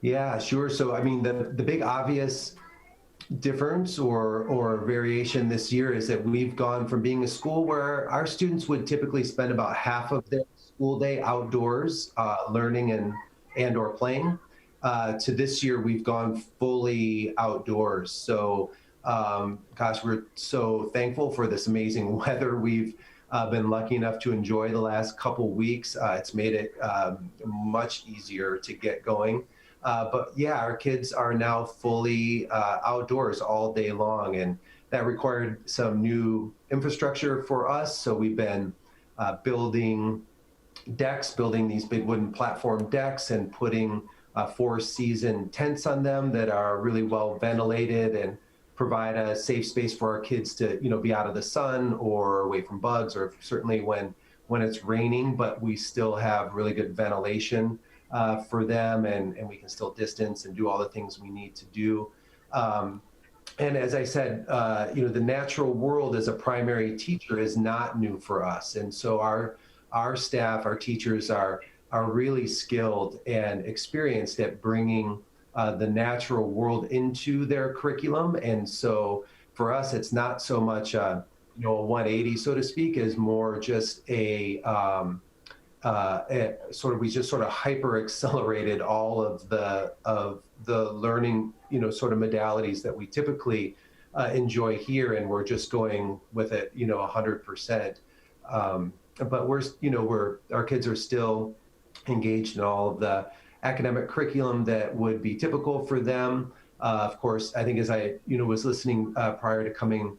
Yeah, sure. So, I mean, the big obvious difference or variation this year is that we've gone from being a school where our students would typically spend about half of their school day outdoors learning and or playing, to this year we've gone fully outdoors. So gosh, we're so thankful for this amazing weather we've been lucky enough to enjoy the last couple weeks. It's made it much easier to get going. But yeah, our kids are now fully outdoors all day long, and that required some new infrastructure for us. So we've been building these big wooden platform decks and putting 4-season tents on them that are really well ventilated and provide a safe space for our kids to, you know, be out of the sun or away from bugs, or certainly when it's raining, but we still have really good ventilation for them, and we can still distance and do all the things we need to do. And as I said, you know, the natural world as a primary teacher is not new for us. And so our staff, our teachers are really skilled and experienced at bringing the natural world into their curriculum. And so for us, it's not so much a 180, so to speak, as more just we just sort of hyper accelerated all of the learning, sort of modalities that we typically enjoy here, and we're just going with it, 100%. But our kids are still engaged in all of the academic curriculum that would be typical for them. Of course, I think as I was listening prior to coming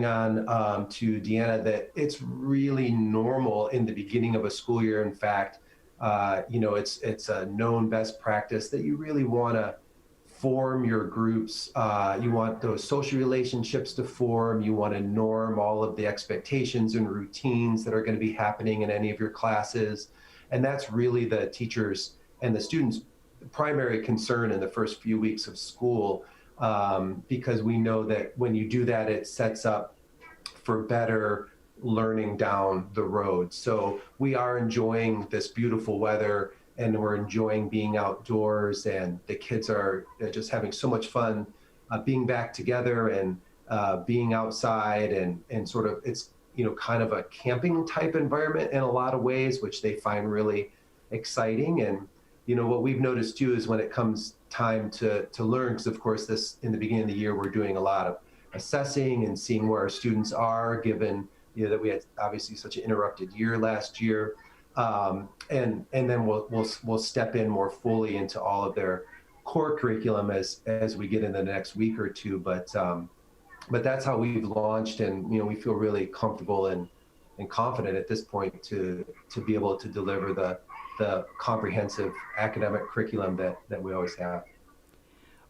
on to Deanna, that it's really normal in the beginning of a school year. In fact, it's a known best practice that you really want to form your groups. You want those social relationships to form. You want to norm all of the expectations and routines that are going to be happening in any of your classes. And that's really the teachers and the students' primary concern in the first few weeks of school, because we know that when you do that, it sets up for better learning down the road. So we are enjoying this beautiful weather, and we're enjoying being outdoors, and the kids are just having so much fun being back together and being outside, and sort of it's kind of a camping type environment in a lot of ways, which they find really exciting. And what we've noticed too is when it comes time to learn, because of course in the beginning of the year, we're doing a lot of assessing and seeing where our students are, given that we had obviously such an interrupted year last year. And then we'll step in more fully into all of their core curriculum as we get in the next week or two. But that's how we've launched, and we feel really comfortable and confident at this point to be able to deliver the comprehensive academic curriculum that we always have.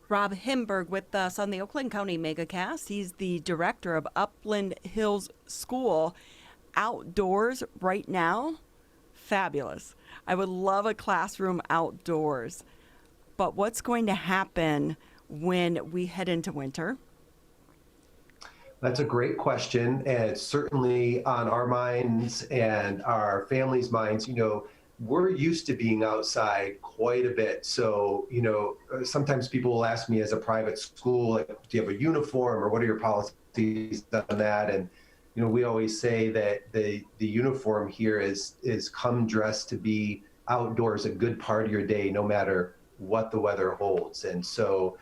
Rob Himberg with us on the Oakland County Megacast. He's the director of Upland Hills School. Outdoors right now, fabulous. I would love a classroom outdoors. But what's going to happen when we head into winter? That's a great question, and it's certainly on our minds and our families' minds. We're used to being outside quite a bit. So, sometimes people will ask me as a private school, like, do you have a uniform or what are your policies on that? And, we always say that the uniform here is come dressed to be outdoors a good part of your day, no matter what the weather holds. And so,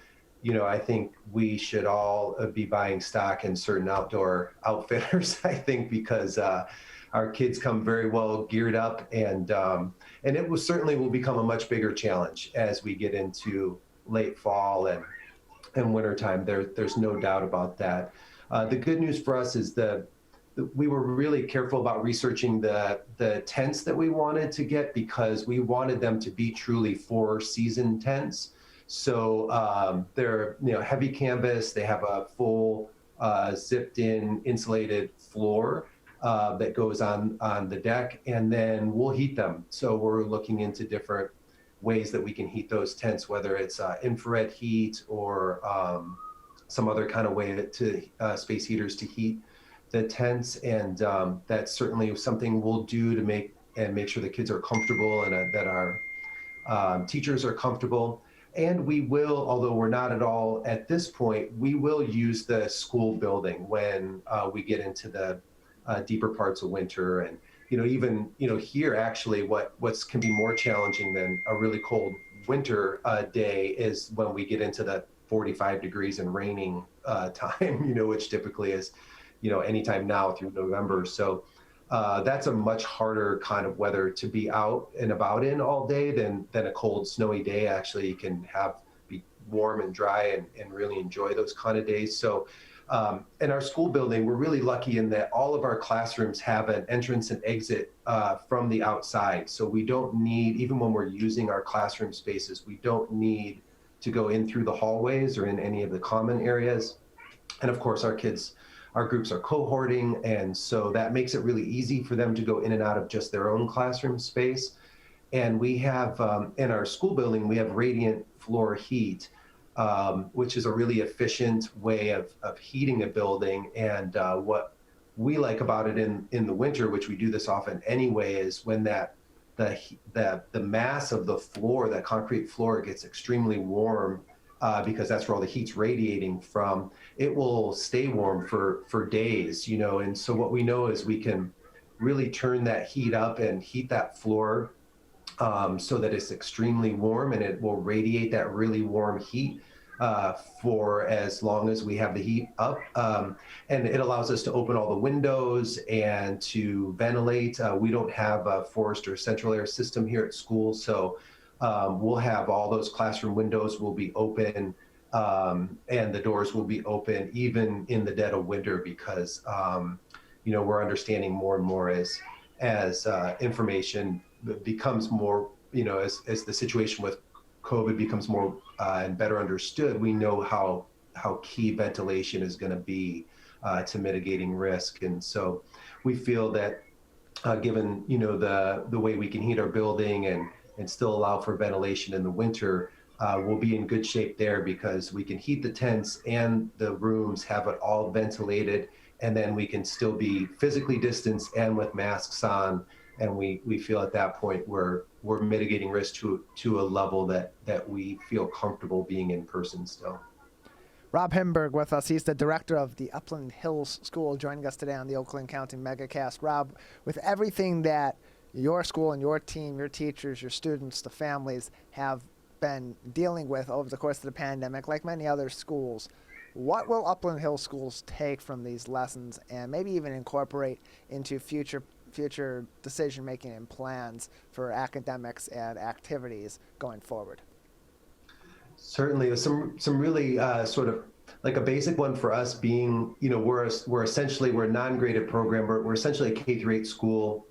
I think we should all be buying stock in certain outdoor outfitters, I think, because our kids come very well geared up, and it will become a much bigger challenge as we get into late fall and wintertime. There's no doubt about that. The good news for us is we were really careful about researching the tents that we wanted to get, because we wanted them to be truly 4-season tents. So they're heavy canvas. They have a full zipped-in insulated floor that goes on the deck, and then we'll heat them. So we're looking into different ways that we can heat those tents, whether it's infrared heat or some other kind of way to space heaters to heat the tents. And that's certainly something we'll do to make sure the kids are comfortable and that our teachers are comfortable. And we will, although we're not at all at this point, we will use the school building when we get into the deeper parts of winter. And even here, actually, what can be more challenging than a really cold winter day is when we get into the 45 degrees and raining time, which typically is anytime now through November. So that's a much harder kind of weather to be out and about in all day than a cold, snowy day. Actually, you can be warm and dry and really enjoy those kind of days. So in our school building, we're really lucky in that all of our classrooms have an entrance and exit from the outside. So we don't need, even when we're using our classroom spaces, we don't need to go in through the hallways or in any of the common areas. And of course, our groups are cohorting, and so that makes it really easy for them to go in and out of just their own classroom space. And we have, in our school building, we have radiant floor heat, which is a really efficient way of heating a building. And what we like about it in the winter, which we do this often anyway, is when the mass of the floor, that concrete floor, gets extremely warm, because that's where all the heat's radiating from, it will stay warm for days, and so what we know is we can really turn that heat up and heat that floor so that it's extremely warm, and it will radiate that really warm heat for as long as we have the heat up. And it allows us to open all the windows and to ventilate. We don't have a forced or central air system here at school, so we'll have all those classroom windows will be open, and the doors will be open even in the dead of winter, because we're understanding more and more as information becomes more, as the situation with COVID becomes more and better understood, we know how key ventilation is going to be to mitigating risk. And so we feel that given the way we can heat our building and still allow for ventilation in the winter, we'll be in good shape there, because we can heat the tents and the rooms, have it all ventilated, and then we can still be physically distanced and with masks on. And we feel at that point we're mitigating risk to a level that we feel comfortable being in person still. Rob Himberg with us. He's the director of the Upland Hills School, joining us today on the Oakland County Megacast. Rob, with everything that your school and your team, your teachers, your students, the families have been dealing with over the course of the pandemic, like many other schools. What will Upland Hill schools take from these lessons and maybe even incorporate into future decision making and plans for academics and activities going forward? Certainly, there's some really sort of like a basic one for us being, we're a non-graded program. We're essentially a K-8 school,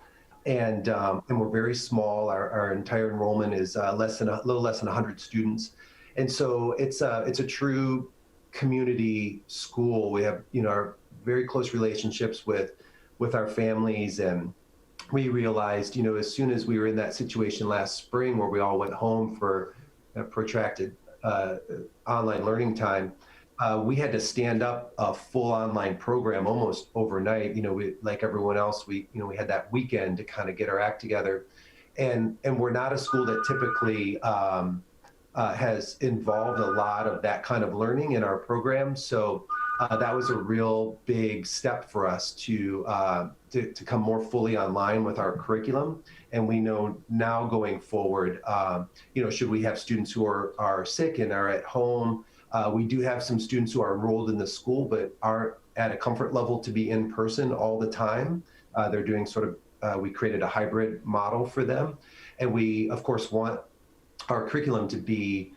and we're very small. Our entire enrollment is a little less than 100 students, and so it's a true community school. We have our very close relationships with our families, and we realized as soon as we were in that situation last spring where we all went home for a protracted online learning time, we had to stand up a full online program almost overnight. We, like everyone else, we had that weekend to kind of get our act together, and we're not a school that typically has involved a lot of that kind of learning in our program. So that was a real big step for us to come more fully online with our curriculum. And we know now going forward, should we have students who are sick and are at home, we do have some students who are enrolled in the school but aren't at a comfort level to be in person all the time. They're doing we created a hybrid model for them. And we, of course, want our curriculum to be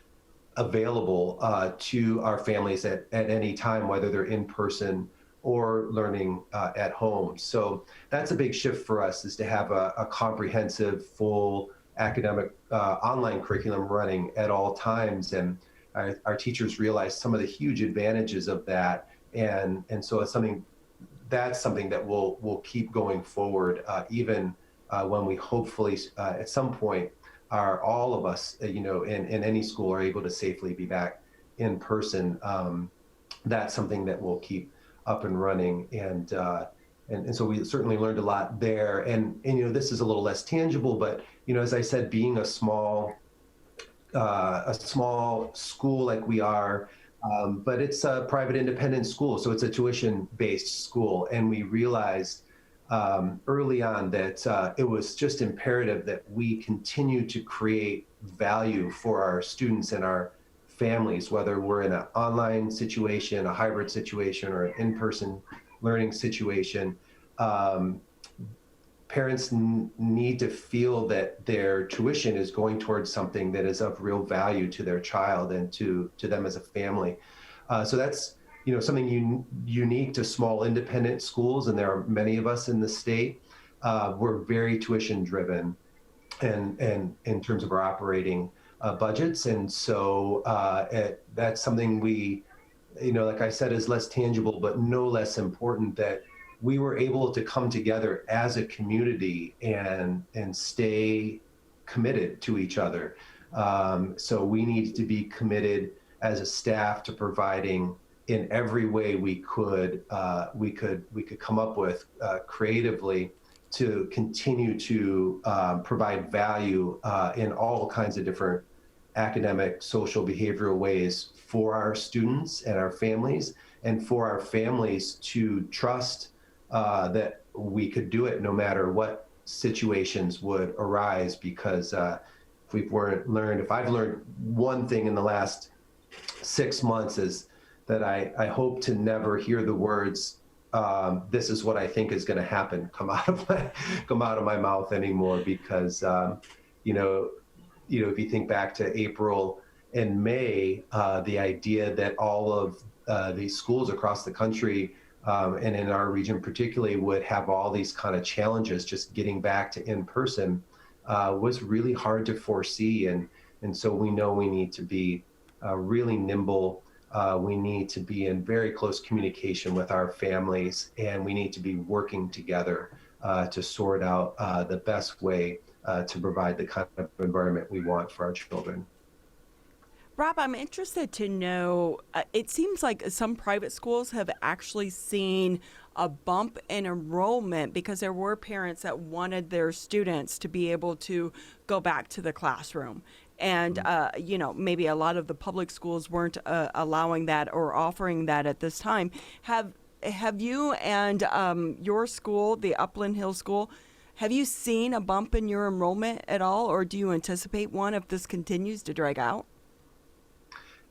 available to our families at any time, whether they're in person or learning at home. So that's a big shift for us, is to have a comprehensive, full academic online curriculum running at all times. And our teachers realize some of the huge advantages of that. And so it's something that we'll keep going forward, even when we hopefully at some point all of us, in any school are able to safely be back in person. That's something that we'll keep up and running. And so we certainly learned a lot there. And this is a little less tangible, but, as I said, being a small school like we are, but it's a private independent school. So it's a tuition-based school. And we realized early on that it was just imperative that we continue to create value for our students and our families, whether we're in an online situation, a hybrid situation, or an in-person learning situation. Parents need to feel that their tuition is going towards something that is of real value to their child and to them as a family. So that's something unique to small independent schools, and there are many of us in the state. We're very tuition driven, and in terms of our operating budgets, and so that's something we, like I said, is less tangible, but no less important, that we were able to come together as a community and stay committed to each other. So we need to be committed as a staff to providing in every way we could come up with creatively to continue to provide value in all kinds of different academic, social, behavioral ways for our students and our families, and for our families to trust that we could do it no matter what situations would arise. Because if I've learned one thing in the last 6 months, is that I hope to never hear the words, this is what I think is going to happen, come out of my mouth anymore. Because if you think back to April and May, the idea that all of these schools across the country, and in our region particularly, would have all these kind of challenges just getting back to in person, was really hard to foresee. And so we know we need to be really nimble. We need to be in very close communication with our families, and we need to be working together to sort out the best way to provide the kind of environment we want for our children. Rob, I'm interested to know, it seems like some private schools have actually seen a bump in enrollment because there were parents that wanted their students to be able to go back to the classroom. And, maybe a lot of the public schools weren't allowing that or offering that at this time. Have you and your school, the Upland Hill School, Have you seen a bump in your enrollment at all, or do you anticipate one if this continues to drag out?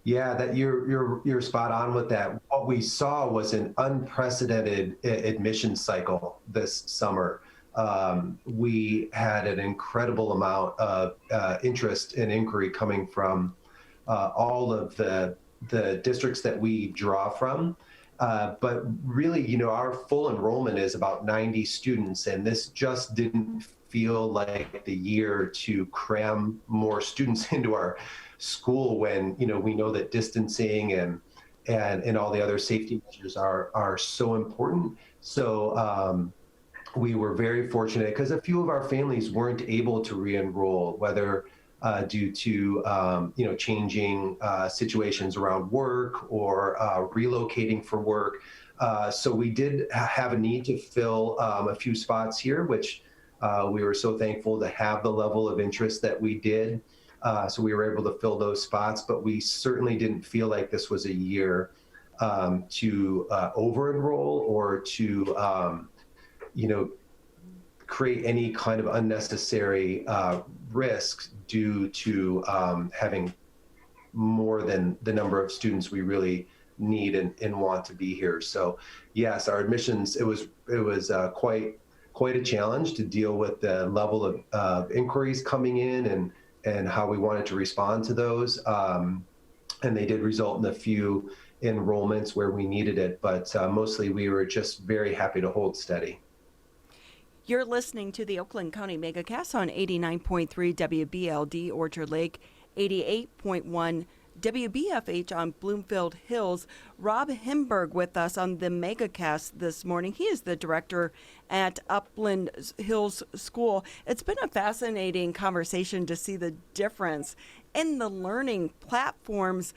Yeah, that you're spot on with that. What we saw was an unprecedented admission cycle this summer. We had an incredible amount of interest and inquiry coming from all of the districts that we draw from. But really, our full enrollment is about 90 students, and this just didn't feel like the year to cram more students into our school when, we know that distancing and all the other safety measures are so important. So we were very fortunate because a few of our families weren't able to re-enroll, whether due to changing situations around work or relocating for work. So we did have a need to fill a few spots here, which we were so thankful to have the level of interest that we did. So we were able to fill those spots, but we certainly didn't feel like this was a year to over-enroll or to create any kind of unnecessary risks due to having more than the number of students we really need and want to be here. So yes, our admissions, it was quite a challenge to deal with the level of inquiries coming in and how we wanted to respond to those. And they did result in a few enrollments where we needed it, but mostly we were just very happy to hold steady. You're listening to the Oakland County Megacast on 89.3 WBLD Orchard Lake, 88.1 WBFH on Bloomfield Hills. Rob Himberg with us on the Megacast this morning. He is the director at Upland Hills School. It's been a fascinating conversation to see the difference in the learning platforms.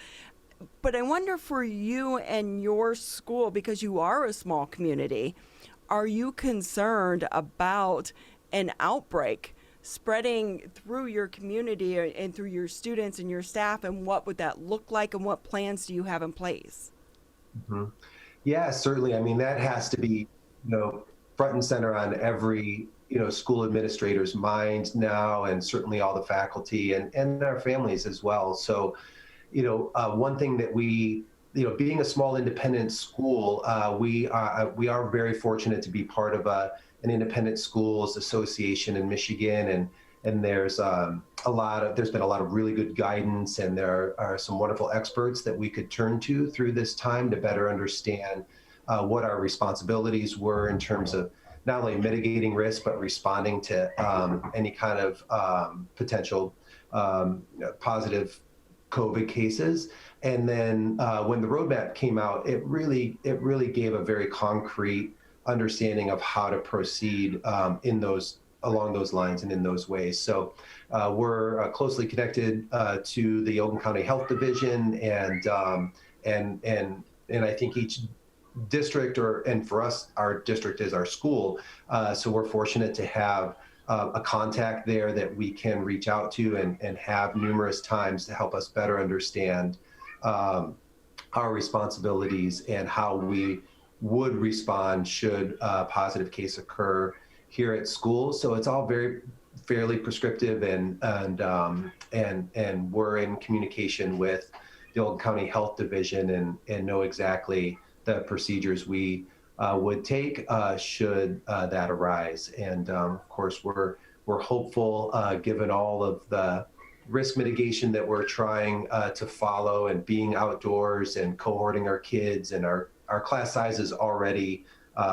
But I wonder for you and your school, because you are a small community, are you concerned about an outbreak spreading through your community and through your students and your staff, and what would that look like, and what plans do you have in place? Mm-hmm. Yeah, certainly. I mean, that has to be, front and center on every, school administrator's mind now, and certainly all the faculty and our families as well. So, one thing that we, being a small independent school, we are very fortunate to be part of an independent schools association in Michigan, and there's there's been a lot of really good guidance, and there are some wonderful experts that we could turn to through this time to better understand what our responsibilities were in terms of not only mitigating risk but responding to any kind of potential positive COVID cases. And then when the roadmap came out, it really gave a very concrete understanding of how to proceed along those lines and in those ways. So we're closely connected to the Oakland County Health Division, and I think each district, and for us, our district is our school. So we're fortunate to have a contact there that we can reach out to and have numerous times to help us better understand our responsibilities and how we would respond should a positive case occur here at school. So it's all fairly prescriptive, and we're in communication with the Oakland County Health Division and know exactly the procedures we would take should that arise. And of course, we're hopeful, given all of the risk mitigation that we're trying to follow, and being outdoors and cohorting our kids, and our class size is already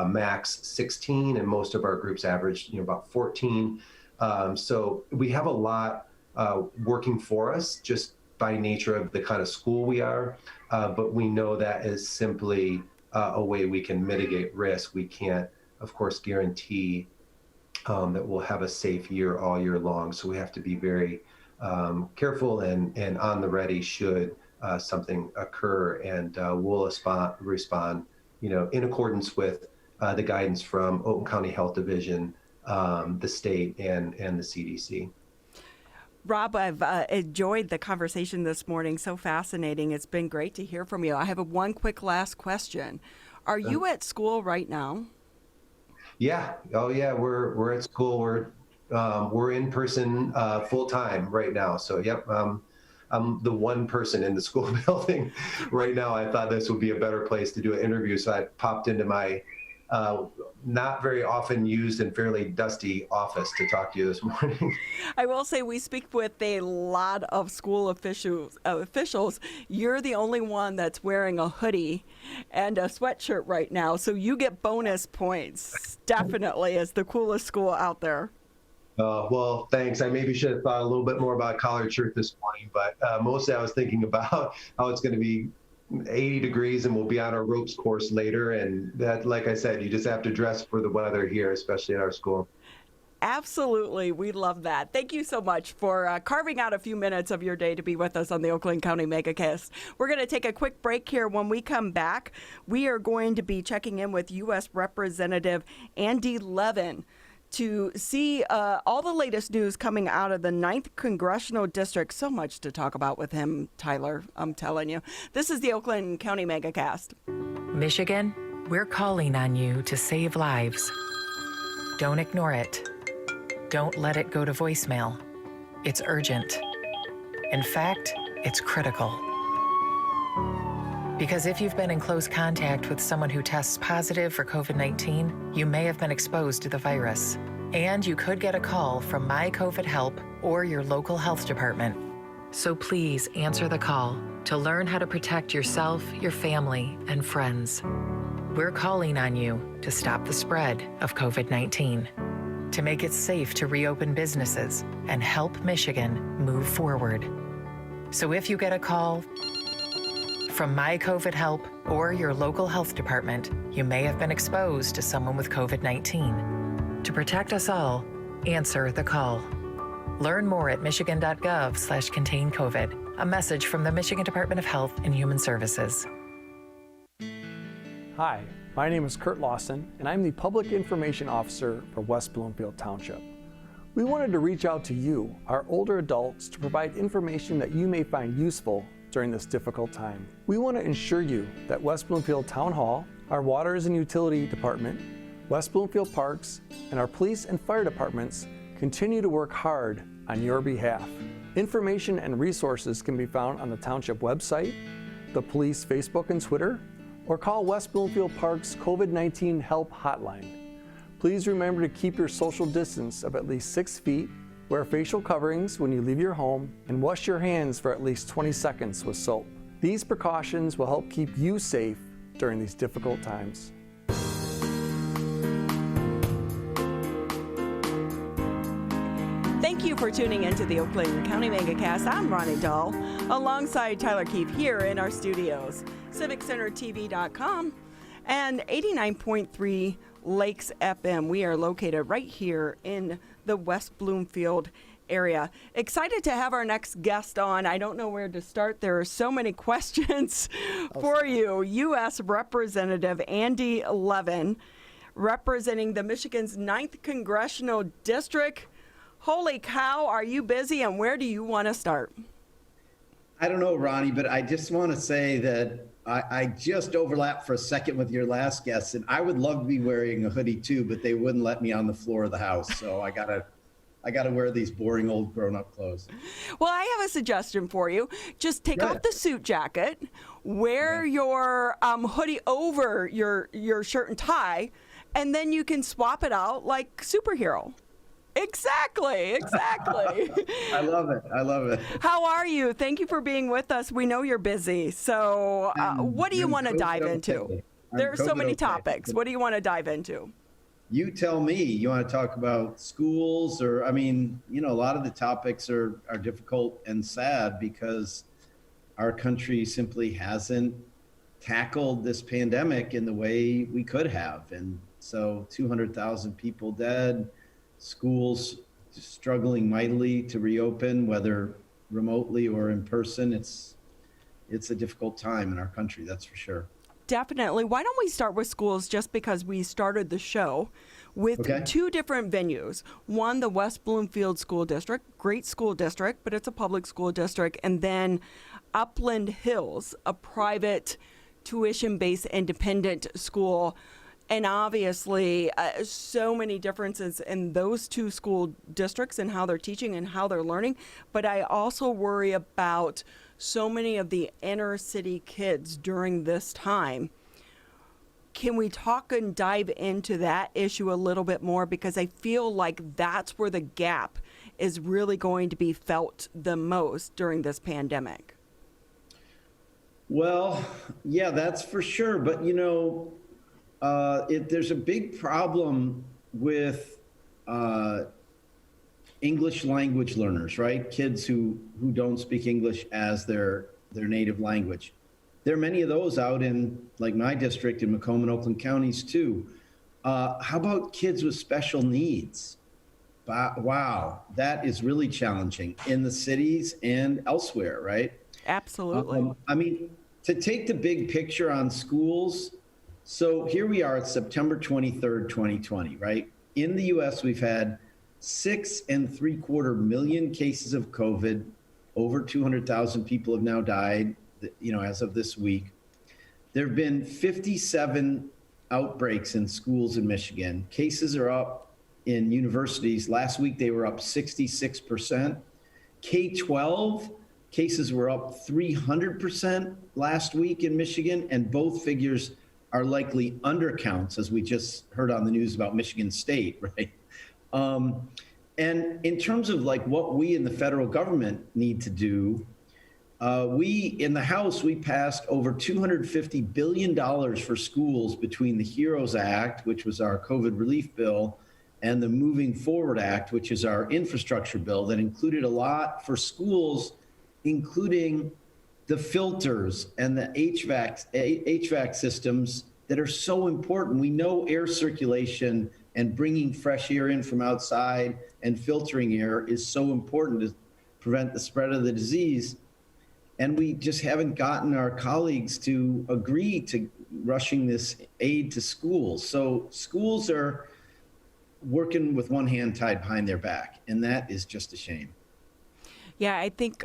max 16, and most of our groups average about 14. So we have a lot working for us just by nature of the kind of school we are, but we know that is simply a way we can mitigate risk. We can't, of course, guarantee that we'll have a safe year all year long. So we have to be very careful and on the ready should something occur, and we'll respond, in accordance with the guidance from Oakland County Health Division, the state, and the CDC. Rob, I've enjoyed the conversation this morning. So fascinating. It's been great to hear from you. I have one quick last question. Are you at school right now? Yeah. Oh, yeah. We're at school. We're in person full time right now. So, yep. I'm the one person in the school building right now. I thought this would be a better place to do an interview, so I popped into my not very often used and fairly dusty office to talk to you this morning. I will say we speak with a lot of school officials. You're the only one that's wearing a hoodie and a sweatshirt right now, so you get bonus points, definitely, as the coolest school out there. Well, thanks. I maybe should have thought a little bit more about a collared shirt this morning, but mostly I was thinking about how it's going to be 80 degrees and we'll be on our ropes course later. And that, like I said, you just have to dress for the weather here, especially at our school. Absolutely. We love that. Thank you so much for carving out a few minutes of your day to be with us on the Oakland County Megacast. We're going to take a quick break here. When we come back, we are going to be checking in with U.S. Representative Andy Levin to see all the latest news coming out of the 9th Congressional District. So much to talk about with him, Tyler, I'm telling you. This is the Oakland County Megacast. Michigan, we're calling on you to save lives. Don't ignore it. Don't let it go to voicemail. It's urgent. In fact, it's critical. Because if you've been in close contact with someone who tests positive for COVID-19, you may have been exposed to the virus. And you could get a call from My COVID Help or your local health department. So please answer the call to learn how to protect yourself, your family, and friends. We're calling on you to stop the spread of COVID-19, to make it safe to reopen businesses and help Michigan move forward. So if you get a call from My COVID Help or your local health department, you may have been exposed to someone with COVID-19. To protect us all, answer the call. Learn more at michigan.gov/containcovid. A message from the Michigan Department of Health and Human Services. Hi, my name is Kurt Lawson, and I'm the Public Information Officer for West Bloomfield Township. We wanted to reach out to you, our older adults, to provide information that you may find useful during this difficult time. We want to ensure you that West Bloomfield Town Hall, our Waters and Utility Department, West Bloomfield Parks, and our police and fire departments continue to work hard on your behalf. Information and resources can be found on the Township website, the police Facebook and Twitter, or call West Bloomfield Park's COVID-19 Help Hotline. Please remember to keep your social distance of at least 6 feet, wear facial coverings when you leave your home, and wash your hands for at least 20 seconds with soap. These precautions will help keep you safe during these difficult times. Thank you for tuning into the Oakland County Megacast. I'm Ronnie Dahl, alongside Tyler Keefe here in our studios, CivicCenterTV.com, and 89.3 Lakes FM. We are located right here in the West Bloomfield area. Excited to have our next guest on. I don't know where to start. There are so many questions for you. U.S. Representative Andy Levin, representing the Michigan's 9th Congressional District. Holy cow, are you busy, and where do you want to start? I don't know, Ronnie, but I just want to say that I just overlapped for a second with your last guest, and I would love to be wearing a hoodie too, but they wouldn't let me on the floor of the house, so I gotta wear these boring old grown-up clothes. Well, I have a suggestion for you. Just take off the suit jacket, wear your hoodie over your shirt and tie, and then you can swap it out like superhero. Exactly. I love it. How are you? Thank you for being with us. We know you're busy. So what do you want to dive into? There are so many topics. What do you want to dive into? You tell me. You want to talk about schools or, a lot of the topics are difficult and sad because our country simply hasn't tackled this pandemic in the way we could have. And so 200,000 people dead, schools struggling mightily to reopen, whether remotely or in person. It's a difficult time in our country, that's for sure. Definitely. Why don't we start with schools, just because we started the show with two different venues. One, the West Bloomfield School District, great school district, but it's a public school district. And then Upland Hills, a private tuition-based independent school. And obviously, so many differences in those two school districts and how they're teaching and how they're learning. But I also worry about so many of the inner city kids during this time. Can we talk and dive into that issue a little bit more? Because I feel like that's where the gap is really going to be felt the most during this pandemic. Well, yeah, that's for sure. But, you know, there's a big problem with English language learners, right? Kids who don't speak English as their native language. There are many of those out in, like, my district in Macomb and Oakland counties too. How about kids with special needs? Wow, that is really challenging in the cities and elsewhere, right? Absolutely. I mean, to take the big picture on schools, so here we are, it's September 23rd, 2020, right? In the US, we've had 6.75 million cases of COVID. Over 200,000 people have now died, you know, as of this week. There have been 57 outbreaks in schools in Michigan. Cases are up in universities. Last week, they were up 66%. K-12 cases were up 300% last week in Michigan, and both figures are likely undercounts, as we just heard on the news about Michigan State, right? And in terms of like what we in the federal government need to do, we in the House, we passed over $250 billion for schools between the HEROES Act, which was our COVID relief bill, and the Moving Forward Act, which is our infrastructure bill that included a lot for schools, including the filters and the HVAC systems that are so important. We know air circulation and bringing fresh air in from outside and filtering air is so important to prevent the spread of the disease. And we just haven't gotten our colleagues to agree to rushing this aid to schools. So schools are working with one hand tied behind their back, and that is just a shame. Yeah, I think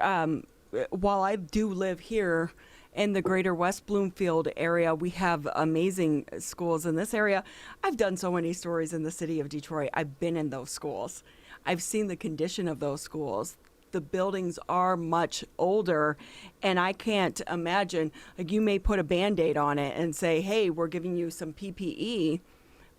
while I do live here in the greater West Bloomfield area, we have amazing schools in this area. I've done so many stories in the city of Detroit. I've been in those schools. I've seen the condition of those schools. The buildings are much older, and I can't imagine, like, you may put a Band-Aid on it and say, hey, we're giving you some PPE,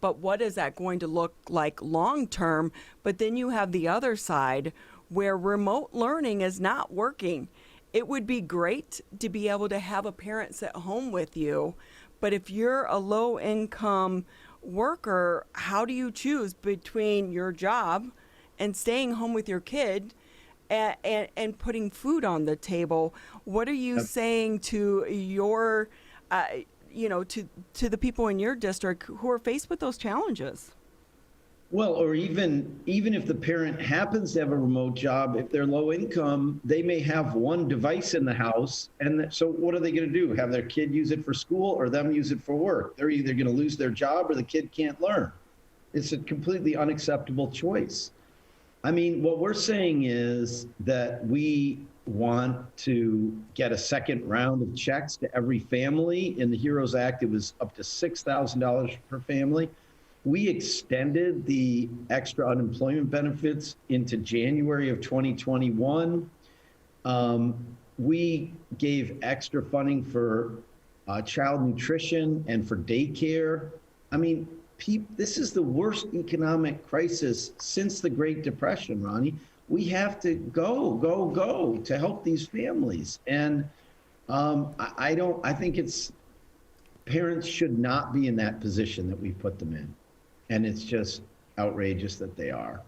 but what is that going to look like long term? But then you have the other side where remote learning is not working. It would be great to be able to have a parent sit home with you, but if you're a low income worker, how do you choose between your job and staying home with your kid and putting food on the table? What are you saying to your to the people in your district who are faced with those challenges? Well, or even if the parent happens to have a remote job, if they're low income, they may have one device in the house. And so what are they going to do? Have their kid use it for school or them use it for work? They're either going to lose their job or the kid can't learn. It's a completely unacceptable choice. I mean, what we're saying is that we want to get a second round of checks to every family. In the HEROES Act, it was up to $6,000 per family. We extended the extra unemployment benefits into January of 2021. We gave extra funding for child nutrition and for daycare. I mean, this is the worst economic crisis since the Great Depression, Ronnie. We have to go to help these families. And I think parents should not be in that position that we put them in. And it's just outrageous that they are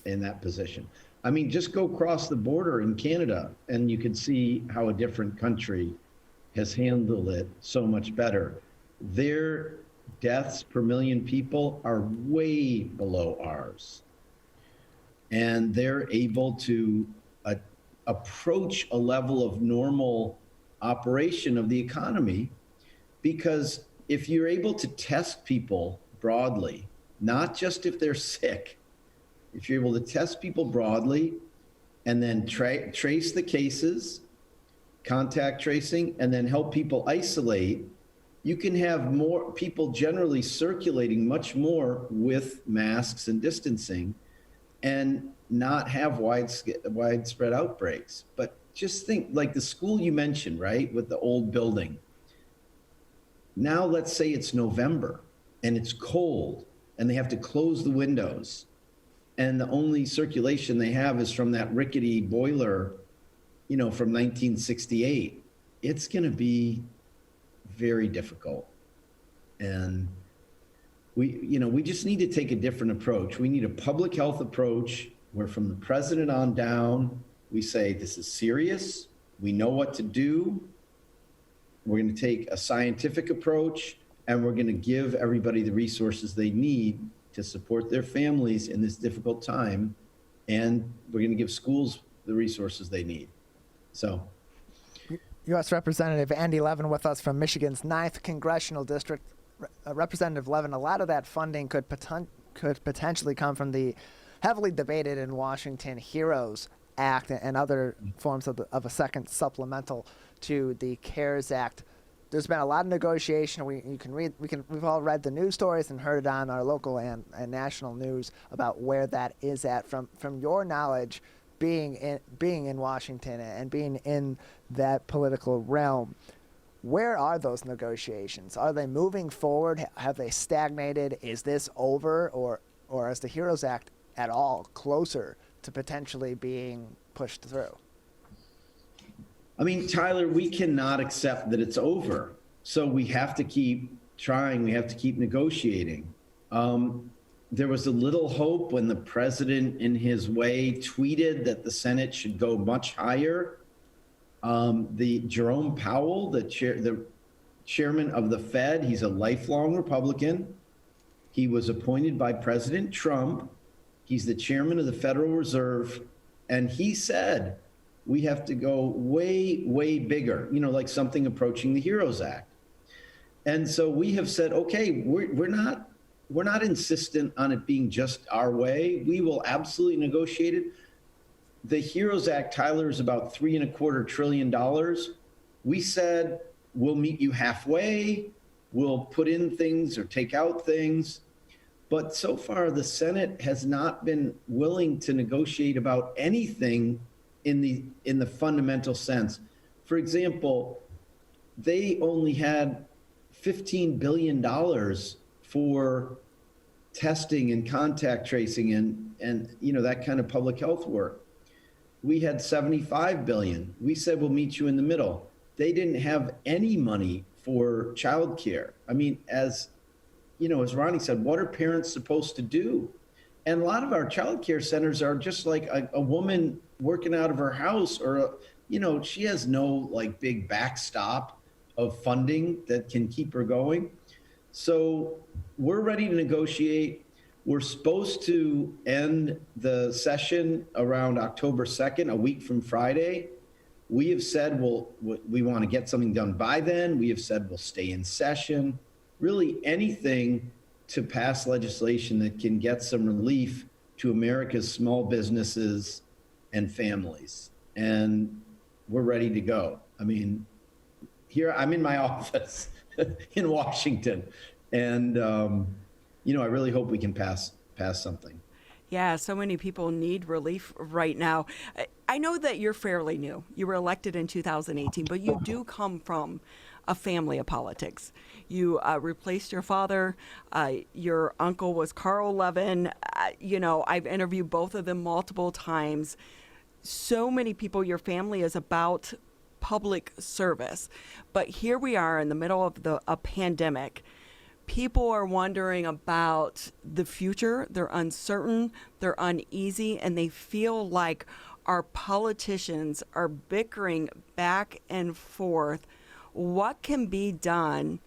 in that position. I mean, just go across the border in Canada and you can see how a different country has handled it so much better. Their deaths per million people are way below ours. And they're able to approach a level of normal operation of the economy, because if you're able to test people broadly, not just if they're sick, if you're able to test people broadly and then trace the cases, contact tracing, and then help people isolate you can have more people generally circulating much more with masks and distancing and not have widespread outbreaks. But just think, like the school you mentioned, right, with the old building. Now let's say it's November and it's cold and they have to close the windows and the only circulation they have is from that rickety boiler, from 1968. It's going to be very difficult. And we just need to take a different approach. We need a public health approach where from the president on down, we say, this is serious. We know what to do. We're going to take a scientific approach, and we're going to give everybody the resources they need to support their families in this difficult time. And we're going to give schools the resources they need. So, U.S. Representative Andy Levin with us from Michigan's 9th Congressional District. Representative Levin, a lot of that funding could potentially come from the heavily debated in Washington HEROES Act and other forms of a second supplemental to the CARES Act. There's been a lot of negotiation. We've all read the news stories and heard it on our local and national news about where that is at. From your knowledge, being in Washington and being in that political realm, where are those negotiations? Are they moving forward? Have they stagnated? Is this over, or is the HEROES Act at all closer to potentially being pushed through? I mean, Tyler, we cannot accept that it's over. So we have to keep trying. We have to keep negotiating. There was a little hope when the president, in his way, tweeted that the Senate should go much higher. The Jerome Powell, the chairman of the Fed, he's a lifelong Republican. He was appointed by President Trump. He's the chairman of the Federal Reserve. And he said, we have to go way, way bigger, like something approaching the HEROES Act. And so we have said, okay, we're not insistent on it being just our way. We will absolutely negotiate it. The HEROES Act, Tyler, is about $3.25 trillion. We said, we'll meet you halfway. We'll put in things or take out things. But so far, the Senate has not been willing to negotiate about anything in the fundamental sense. For example, they only had $15 billion for testing and contact tracing and that kind of public health work. We had $75 billion. We said, we'll meet you in the middle. They didn't have any money for childcare. I mean, as Ronnie said, what are parents supposed to do? And a lot of our childcare centers are just like a woman working out of her house, or, she has no big backstop of funding that can keep her going. So we're ready to negotiate. We're supposed to end the session around October 2nd, a week from Friday. We have said we want to get something done by then. We have said we'll stay in session. Really anything to pass legislation that can get some relief to America's small businesses and families. And we're ready to go. I mean, here I'm in my office in Washington. And, I really hope we can pass something. Yeah, so many people need relief right now. I know that you're fairly new. You were elected in 2018, but you do come from a family of politics. You replaced your father. Your uncle was Carl Levin. I've interviewed both of them multiple times. So many people, your family is about public service. But here we are in the middle of a pandemic. People are wondering about the future. They're uncertain, they're uneasy, and they feel like our politicians are bickering back and forth. What can be done,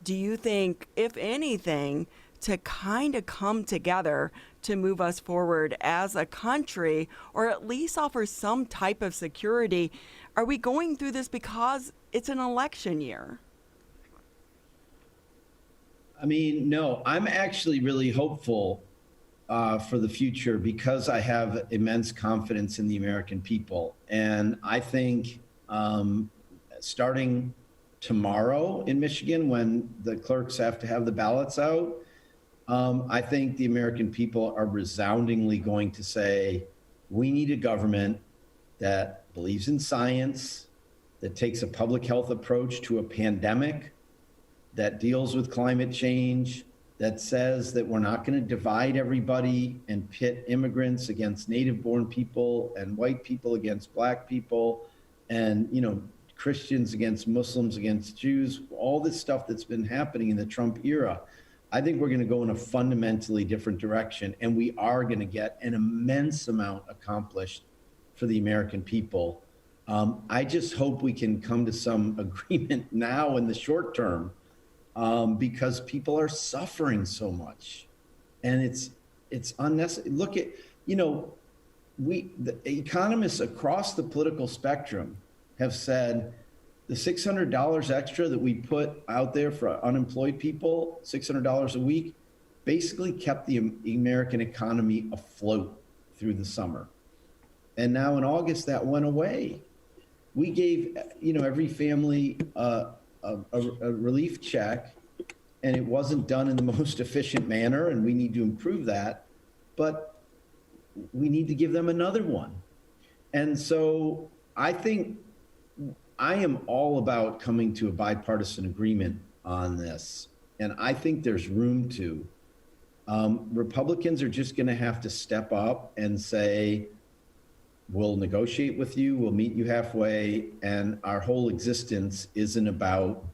do you think, if anything, to kind of come together to move us forward as a country, or at least offer some type of security? Are we going through this because it's an election year? I mean, no, I'm actually really hopeful for the future because I have immense confidence in the American people. And I think starting tomorrow in Michigan when the clerks have to have the ballots out, I think the American people are resoundingly going to say, we need a government that believes in science, that takes a public health approach to a pandemic, that deals with climate change, that says that we're not going to divide everybody and pit immigrants against native-born people and white people against black people and, Christians against Muslims against Jews, all this stuff that's been happening in the Trump era. I think we're going to go in a fundamentally different direction, and we are going to get an immense amount accomplished for the American people. I just hope we can come to some agreement now in the short term, because people are suffering so much, and it's unnecessary. Look at, the economists across the political spectrum have said the $600 extra that we put out there for unemployed people, $600 a week, basically kept the American economy afloat through the summer. And now in August, that went away. We gave, every family a relief check, and it wasn't done in the most efficient manner, and we need to improve that, but we need to give them another one. And so I think I am all about coming to a bipartisan agreement on this, and I think there's room to. Republicans are just going to have to step up and say, we'll negotiate with you, we'll meet you halfway, and our whole existence isn't about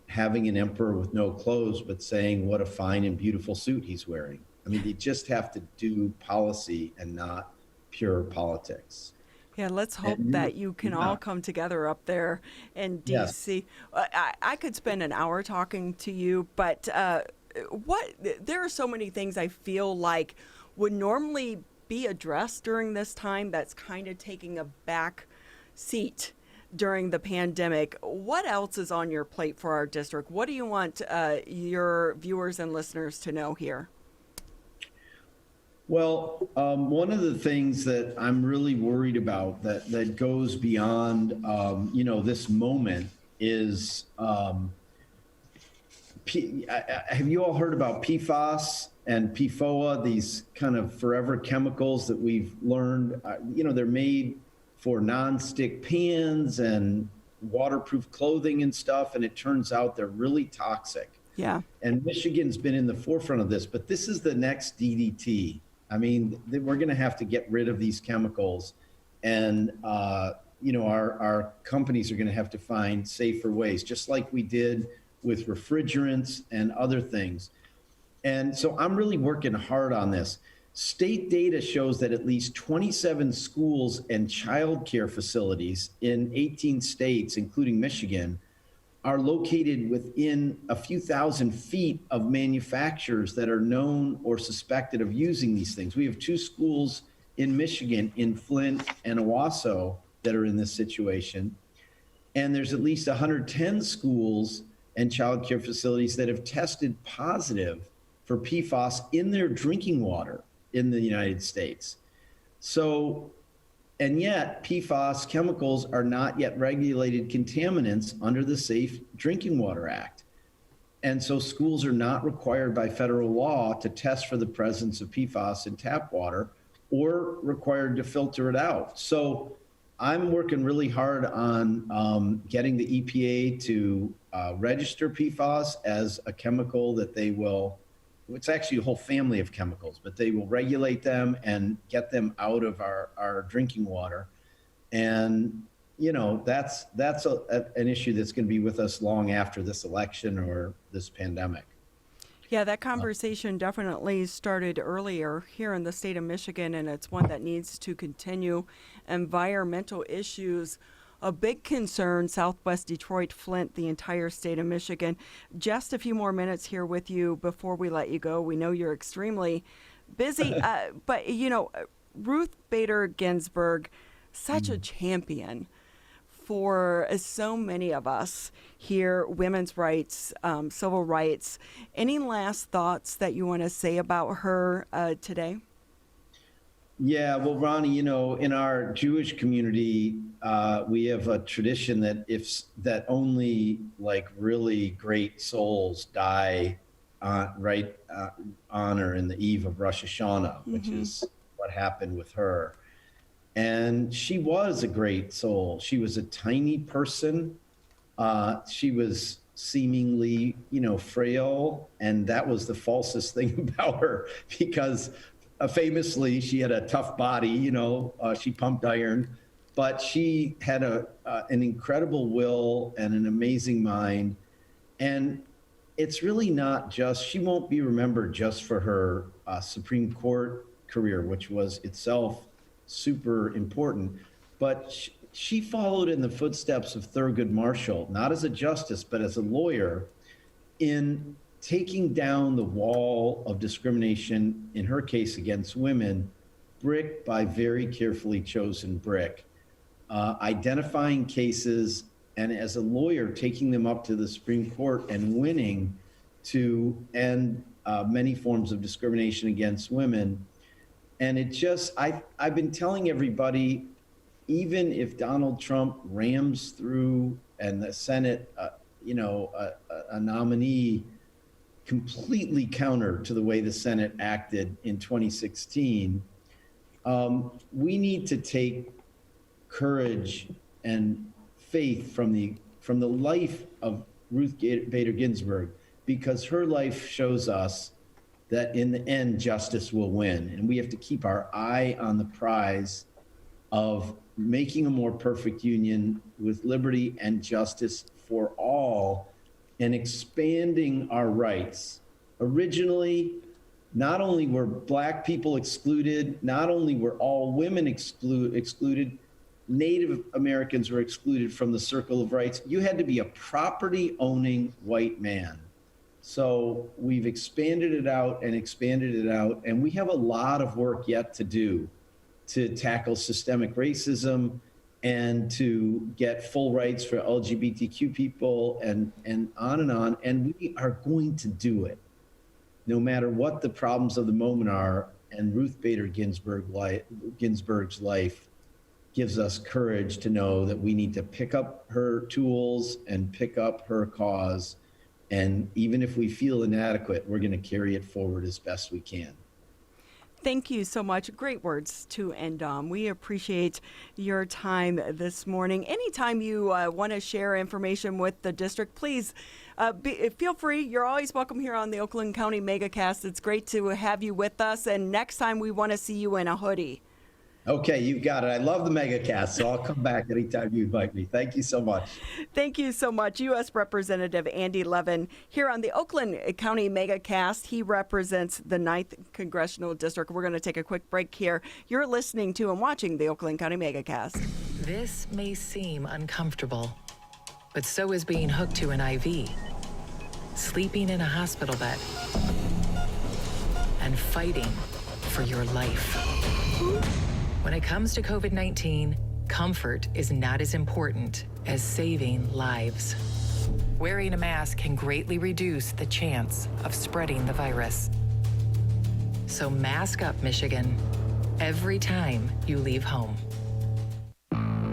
having an emperor with no clothes, but saying what a fine and beautiful suit he's wearing. I mean, you just have to do policy and not pure politics. Yeah, let's hope that you can all come together up there in D.C. Yes. I could spend an hour talking to you, but there are so many things I feel like would normally be addressed during this time that's kind of taking a back seat during the pandemic. What else is on your plate for our district? What do you want your viewers and listeners to know here? Well, one of the things that I'm really worried about that goes beyond, this moment is, have you all heard about PFAS and PFOA, these kind of forever chemicals that we've learned, they're made for nonstick pans and waterproof clothing and stuff, and it turns out they're really toxic. Yeah. And Michigan's been in the forefront of this, but this is the next DDT. I mean, we're going to have to get rid of these chemicals, and our companies are going to have to find safer ways, just like we did with refrigerants and other things. And so I'm really working hard on this. State data shows that at least 27 schools and childcare facilities in 18 states, including Michigan, are located within a few thousand feet of manufacturers that are known or suspected of using these things. We have 2 schools in Michigan, in Flint and Owasso, that are in this situation. And there's at least 110 schools and childcare facilities that have tested positive for PFAS in their drinking water in the United States. So, and yet PFAS chemicals are not yet regulated contaminants under the Safe Drinking Water Act. And so schools are not required by federal law to test for the presence of PFAS in tap water or required to filter it out. So I'm working really hard on getting the EPA to register PFAS as a chemical that they will, it's actually a whole family of chemicals, but they will regulate them and get them out of our drinking water. And, that's an issue that's going to be with us long after this election or this pandemic. Yeah, that conversation definitely started earlier here in the state of Michigan, and it's one that needs to continue. Environmental issues, a big concern, Southwest Detroit, Flint, the entire state of Michigan. Just a few more minutes here with you before we let you go. We know you're extremely busy, but, Ruth Bader Ginsburg, such a champion for so many of us here, women's rights, civil rights. Any last thoughts that you want to say about her today? Yeah, well, Ronnie, you know, in our Jewish community, we have a tradition that that only like really great souls die on or in the eve of Rosh Hashanah, which is what happened with her. And she was a great soul. She was a tiny person. She was seemingly, you know, frail, and that was the falsest thing about her, because famously, she had a tough body, you know, she pumped iron, but she had an incredible will and an amazing mind. And it's really not just, she won't be remembered just for her Supreme Court career, which was itself super important, but she followed in the footsteps of Thurgood Marshall, not as a justice, but as a lawyer, in taking down the wall of discrimination, in her case against women, brick by very carefully chosen brick, identifying cases, and as a lawyer, taking them up to the Supreme Court and winning to end many forms of discrimination against women. And it just, I've been telling everybody, even if Donald Trump rams through and the Senate, you know, a nominee completely counter to the way the Senate acted in 2016, we need to take courage and faith from the life of Ruth Bader Ginsburg, because her life shows us that in the end, justice will win. And we have to keep our eye on the prize of making a more perfect union with liberty and justice for all, and expanding our rights. Originally, not only were Black people excluded, not only were all women excluded, Native Americans were excluded from the circle of rights. You had to be a property-owning white man. So we've expanded it out, and we have a lot of work yet to do to tackle systemic racism and to get full rights for LGBTQ people, and on. And we are going to do it, no matter what the problems of the moment are. And Ruth Bader Ginsburg's life gives us courage to know that we need to pick up her tools and pick up her cause. And even if we feel inadequate, we're going to carry it forward as best we can. Thank you so much. Great words to end on. We appreciate your time this morning. Anytime you want to share information with the district, please feel free. You're always welcome here on the Oakland County Megacast. It's great to have you with us. And next time we want to see you in a hoodie. Okay, you've got it. I love the Megacast, so I'll come back anytime you invite me. Thank you so much. Thank you so much. U.S. Representative Andy Levin here on the Oakland County Megacast. He represents the 9th Congressional District. We're going to take a quick break here. You're listening to and watching the Oakland County Megacast. This may seem uncomfortable, but so is being hooked to an IV, sleeping in a hospital bed, and fighting for your life. When it comes to COVID-19, comfort is not as important as saving lives. Wearing a mask can greatly reduce the chance of spreading the virus. So mask up, Michigan, every time you leave home.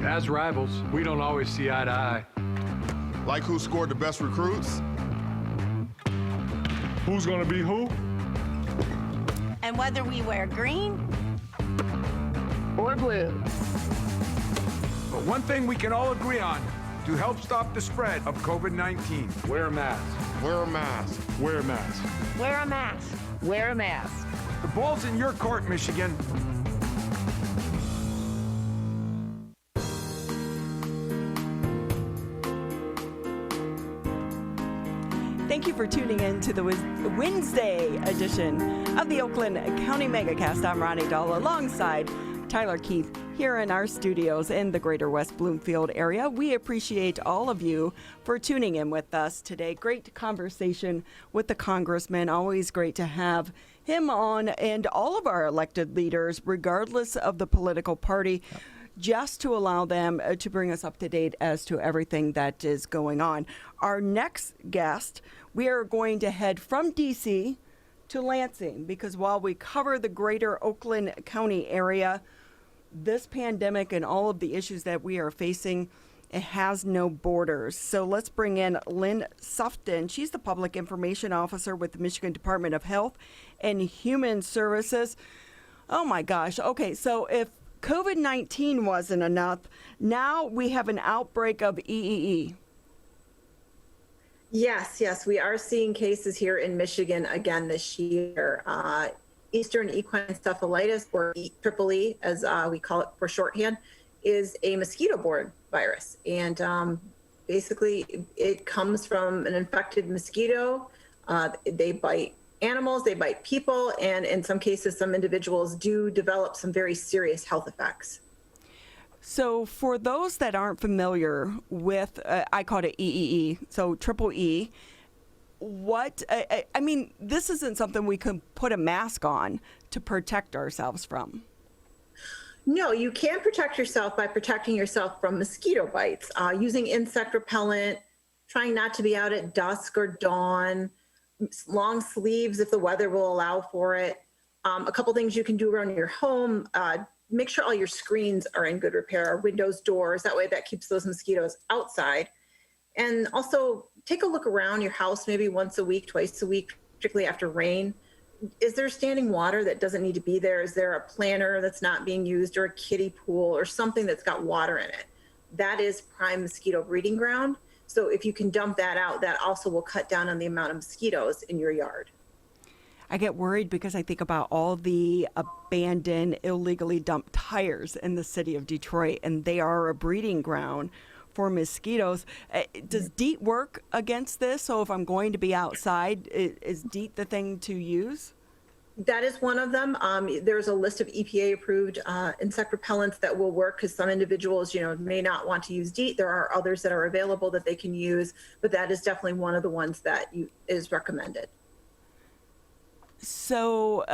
As rivals, we don't always see eye to eye. Like who scored the best recruits? Who's gonna be who? And whether we wear green or blue. But one thing we can all agree on to help stop the spread of COVID-19. Wear a mask. Wear a mask. Wear a mask. wear a mask. Wear a mask. The ball's in your court, Michigan. Thank you for tuning in to the Wednesday edition of the Oakland County Megacast. I'm Ronnie Dahl alongside Tyler Keith here in our studios in the greater West Bloomfield area. We appreciate all of you for tuning in with us today. Great conversation with the congressman. Always great to have him on, and all of our elected leaders, regardless of the political party, just to allow them to bring us up to date as to everything that is going on. Our next guest, we are going to head from D.C. to Lansing, because while we cover the greater Oakland County area, this pandemic and all of the issues that we are facing, it has no borders. So let's bring in Lynn Sutfin. She's the Public Information Officer with the Michigan Department of Health and Human Services. Oh my gosh. Okay, so if COVID-19 wasn't enough, now we have an outbreak of EEE. Yes, we are seeing cases here in Michigan again this year. Eastern Equine Encephalitis, or EEE, as we call it for shorthand, is a mosquito-borne virus. And basically, it comes from an infected mosquito. They bite animals, they bite people, and in some cases, some individuals do develop some very serious health effects. So for those that aren't familiar with, I call it EEE, so triple E, what, I mean, this isn't something we can put a mask on to protect ourselves from. No, you can protect yourself by protecting yourself from mosquito bites, using insect repellent, trying not to be out at dusk or dawn, long sleeves if the weather will allow for it. A couple things you can do around your home, make sure all your screens are in good repair, windows, doors, that way that keeps those mosquitoes outside. And also take a look around your house maybe once a week, twice a week, particularly after rain. Is there standing water that doesn't need to be there? Is there a planter that's not being used, or a kiddie pool, or something that's got water in it? That is prime mosquito breeding ground. So if you can dump that out, that also will cut down on the amount of mosquitoes in your yard. I get worried because I think about all the abandoned, illegally dumped tires in the city of Detroit, and they are a breeding ground for mosquitoes. Does DEET work against this? So if I'm going to be outside, is DEET the thing to use? That is one of them. There's a list of EPA-approved insect repellents that will work, because some individuals, may not want to use DEET. There are others that are available that they can use, but that is definitely one of the ones that is recommended. So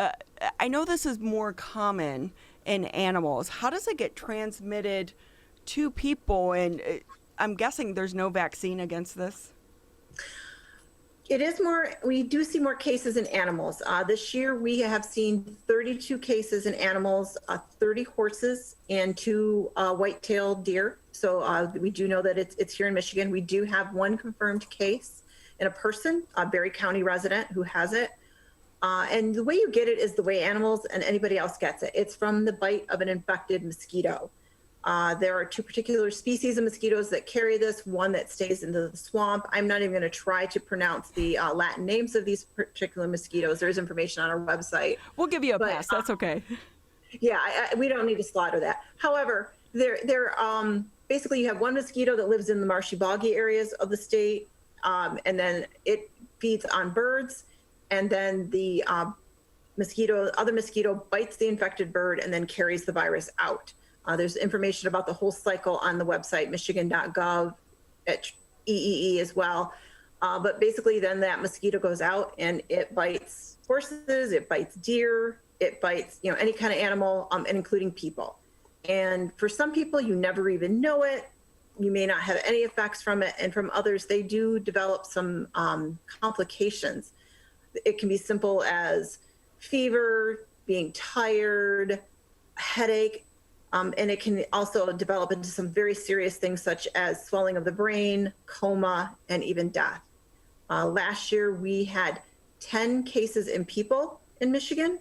I know this is more common in animals. How does it get transmitted to people? And I'm guessing there's no vaccine against this. It is more, we do see more cases in animals. This year we have seen 32 cases in animals, 30 horses and 2 white-tailed deer. So we do know that it's here in Michigan. We do have 1 confirmed case in a person, a Berry County resident who has it. And the way you get it is the way animals and anybody else gets it. It's from the bite of an infected mosquito. There are 2 particular species of mosquitoes that carry this, one that stays in the swamp. I'm not even going to try to pronounce the Latin names of these particular mosquitoes. There's information on our website. We'll give you a pass. That's okay. Yeah, we don't need to slaughter that. However, basically you have one mosquito that lives in the marshy, boggy areas of the state, and then it feeds on birds, and then the other mosquito bites the infected bird and then carries the virus out. There's information about the whole cycle on the website, michigan.gov, at EEE as well. But basically then that mosquito goes out and it bites horses, it bites deer, it bites any kind of animal, and including people. And for some people, you never even know it. You may not have any effects from it. And from others, they do develop some complications. It can be simple as fever, being tired, headache, and it can also develop into some very serious things such as swelling of the brain, coma, and even death. Last year, we had 10 cases in people in Michigan,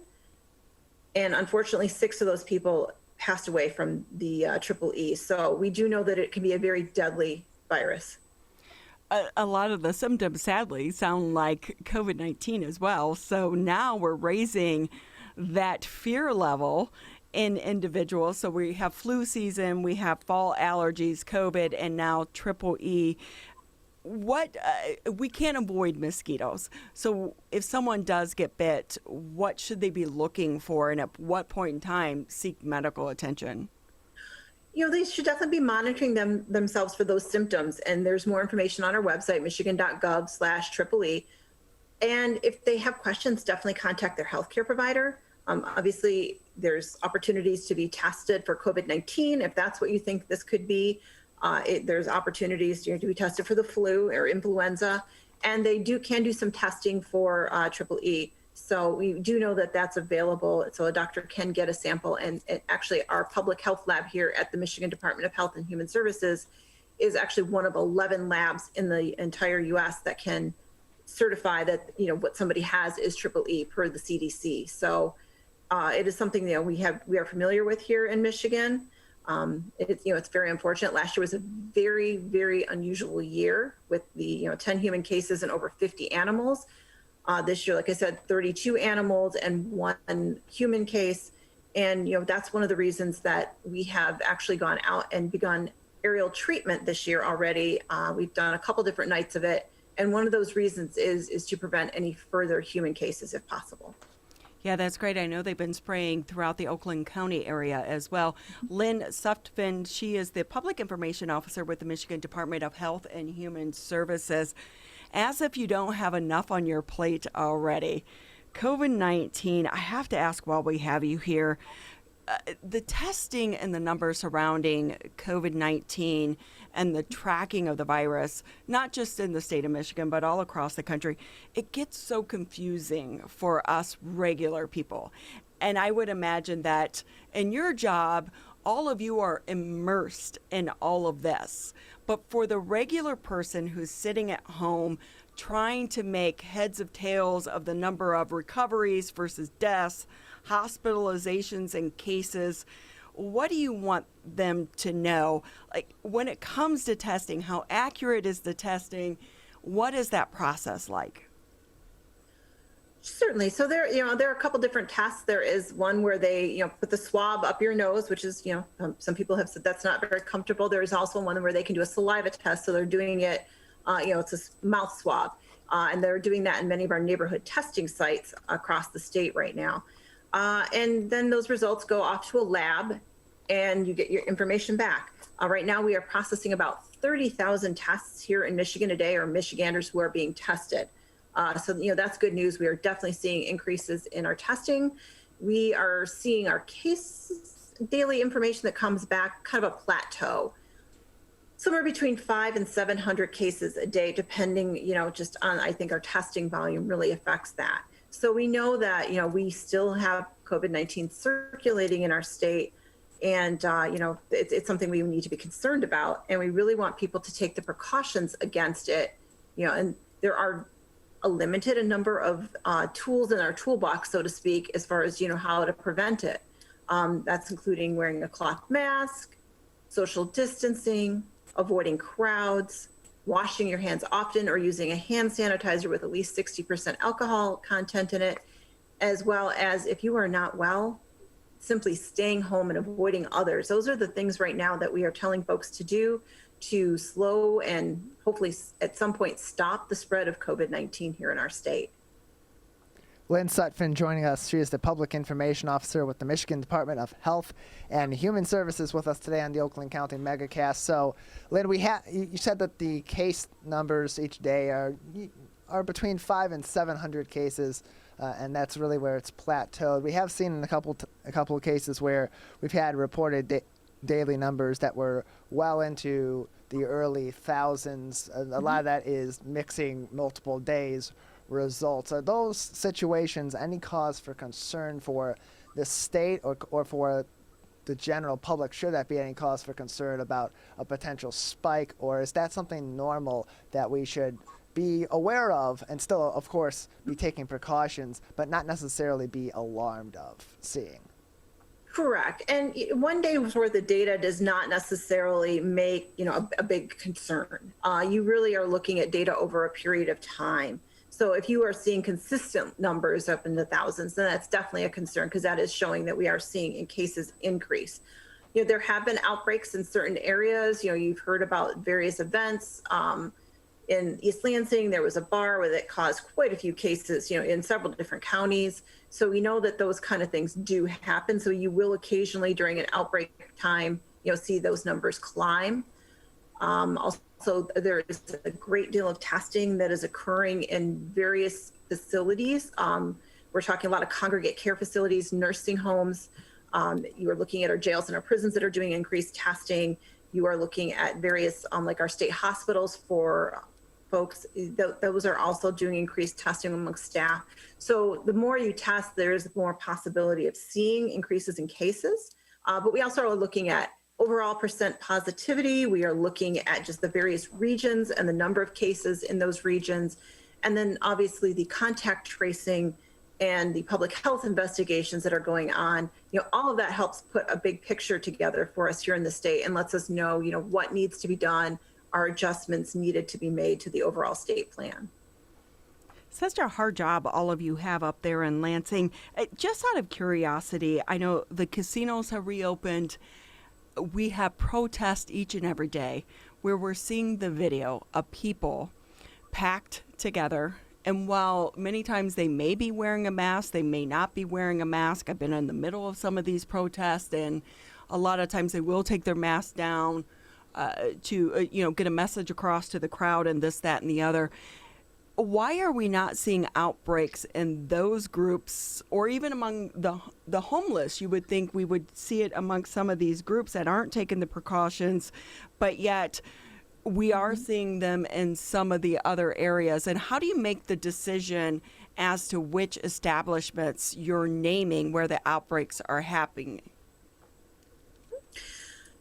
and unfortunately, 6 of those people passed away from the triple E. So we do know that it can be a very deadly virus. A lot of the symptoms, sadly, sound like COVID-19 as well. So now we're raising that fear level in individuals. So we have flu season, we have fall allergies, COVID, and now triple E. We can't avoid mosquitoes. So if someone does get bit, what should they be looking for, and at what point in time seek medical attention? They should definitely be monitoring themselves for those symptoms. And there's more information on our website, michigan.gov/EEE. And if they have questions, definitely contact their healthcare provider. Obviously, there's opportunities to be tested for COVID-19 if that's what you think this could be. There's opportunities to be tested for the flu or influenza. And they can do some testing for triple E. So we do know that that's available. So a doctor can get a sample, and actually our public health lab here at the Michigan Department of Health and Human Services is actually one of 11 labs in the entire US that can certify that, what somebody has is EEE per the CDC. So it is something that we are familiar with here in Michigan. It's very unfortunate. Last year was a very, very unusual year with the 10 human cases and over 50 animals. This year, like I said, 32 animals and 1 human case. And that's one of the reasons that we have actually gone out and begun aerial treatment this year already. We've done a couple different nights of it. And one of those reasons is to prevent any further human cases if possible. Yeah, that's great. I know they've been spraying throughout the Oakland County area as well. Lynn Sutfin, she is the Public Information Officer with the Michigan Department of Health and Human Services. As if you don't have enough on your plate already, COVID-19, I have to ask while we have you here, the testing and the numbers surrounding COVID-19 and the tracking of the virus, not just in the state of Michigan, but all across the country, it gets so confusing for us regular people. And I would imagine that in your job, all of you are immersed in all of this. But for the regular person who's sitting at home trying to make heads of tails of the number of recoveries versus deaths, hospitalizations and cases, what do you want them to know? Like, when it comes to testing, how accurate is the testing? What is that process like? Certainly. So there are a couple different tests. There is one where they, put the swab up your nose, which is, some people have said that's not very comfortable. There is also one where they can do a saliva test. So they're doing it, it's a mouth swab. And they're doing that in many of our neighborhood testing sites across the state right now. And then those results go off to a lab and you get your information back. Right now we are processing about 30,000 tests here in Michigan a day, or Michiganders who are being tested. So that's good news. We are definitely seeing increases in our testing. We are seeing our case daily information that comes back kind of a plateau. Somewhere between 500 and 700 cases a day, depending, just on, I think our testing volume really affects that. So we know that, we still have COVID-19 circulating in our state. And, it's something we need to be concerned about. And we really want people to take the precautions against it. And there are a limited number of tools in our toolbox, so to speak, as far as, how to prevent it. That's including wearing a cloth mask, social distancing, avoiding crowds, washing your hands often, or using a hand sanitizer with at least 60% alcohol content in it, as well as, if you are not well, simply staying home and avoiding others. Those are the things right now that we are telling folks to do to slow and hopefully at some point stop the spread of COVID-19 here in our state. Lynn Sutfin joining us. She is the Public Information Officer with the Michigan Department of Health and Human Services with us today on the Oakland County Megacast. So, Lynn, you said that the case numbers each day are between 500 and 700 cases, and that's really where it's plateaued. We have seen in a couple of cases where we've had reported daily numbers that were well into the early thousands. A lot of that is mixing multiple days results. Are those situations any cause for concern for the state or for the general public? Should that be any cause for concern about a potential spike, or is that something normal that we should be aware of and still, of course, be taking precautions, but not necessarily be alarmed of seeing? Correct. And one day's worth of data does not necessarily make, a big concern. You really are looking at data over a period of time. So if you are seeing consistent numbers up in the thousands, then that's definitely a concern, because that is showing that we are seeing in cases increase. There have been outbreaks in certain areas. You've heard about various events. In East Lansing, there was a bar where that caused quite a few cases, in several different counties. So we know that those kind of things do happen. So you will occasionally during an outbreak time, see those numbers climb. Also, there is a great deal of testing that is occurring in various facilities. We're talking a lot of congregate care facilities, nursing homes. You are looking at our jails and our prisons that are doing increased testing. You are looking at various, like our state hospitals for folks, those are also doing increased testing amongst staff. So the more you test, there's more possibility of seeing increases in cases. But we also are looking at overall percent positivity. We are looking at just the various regions and the number of cases in those regions. And then obviously the contact tracing and the public health investigations that are going on, all of that helps put a big picture together for us here in the state and lets us know, what needs to be done, are adjustments needed to be made to the overall state plan. Such a hard job all of you have up there in Lansing. Just out of curiosity, I know the casinos have reopened. We have protests each and every day where we're seeing the video of people packed together. And while many times they may be wearing a mask, they may not be wearing a mask. I've been in the middle of some of these protests, and a lot of times they will take their mask down to get a message across to the crowd and this, that, and the other. Why are we not seeing outbreaks in those groups, or even among the homeless? You would think we would see it among some of these groups that aren't taking the precautions, but yet we are seeing them in some of the other areas. And how do you make the decision as to which establishments you're naming where the outbreaks are happening?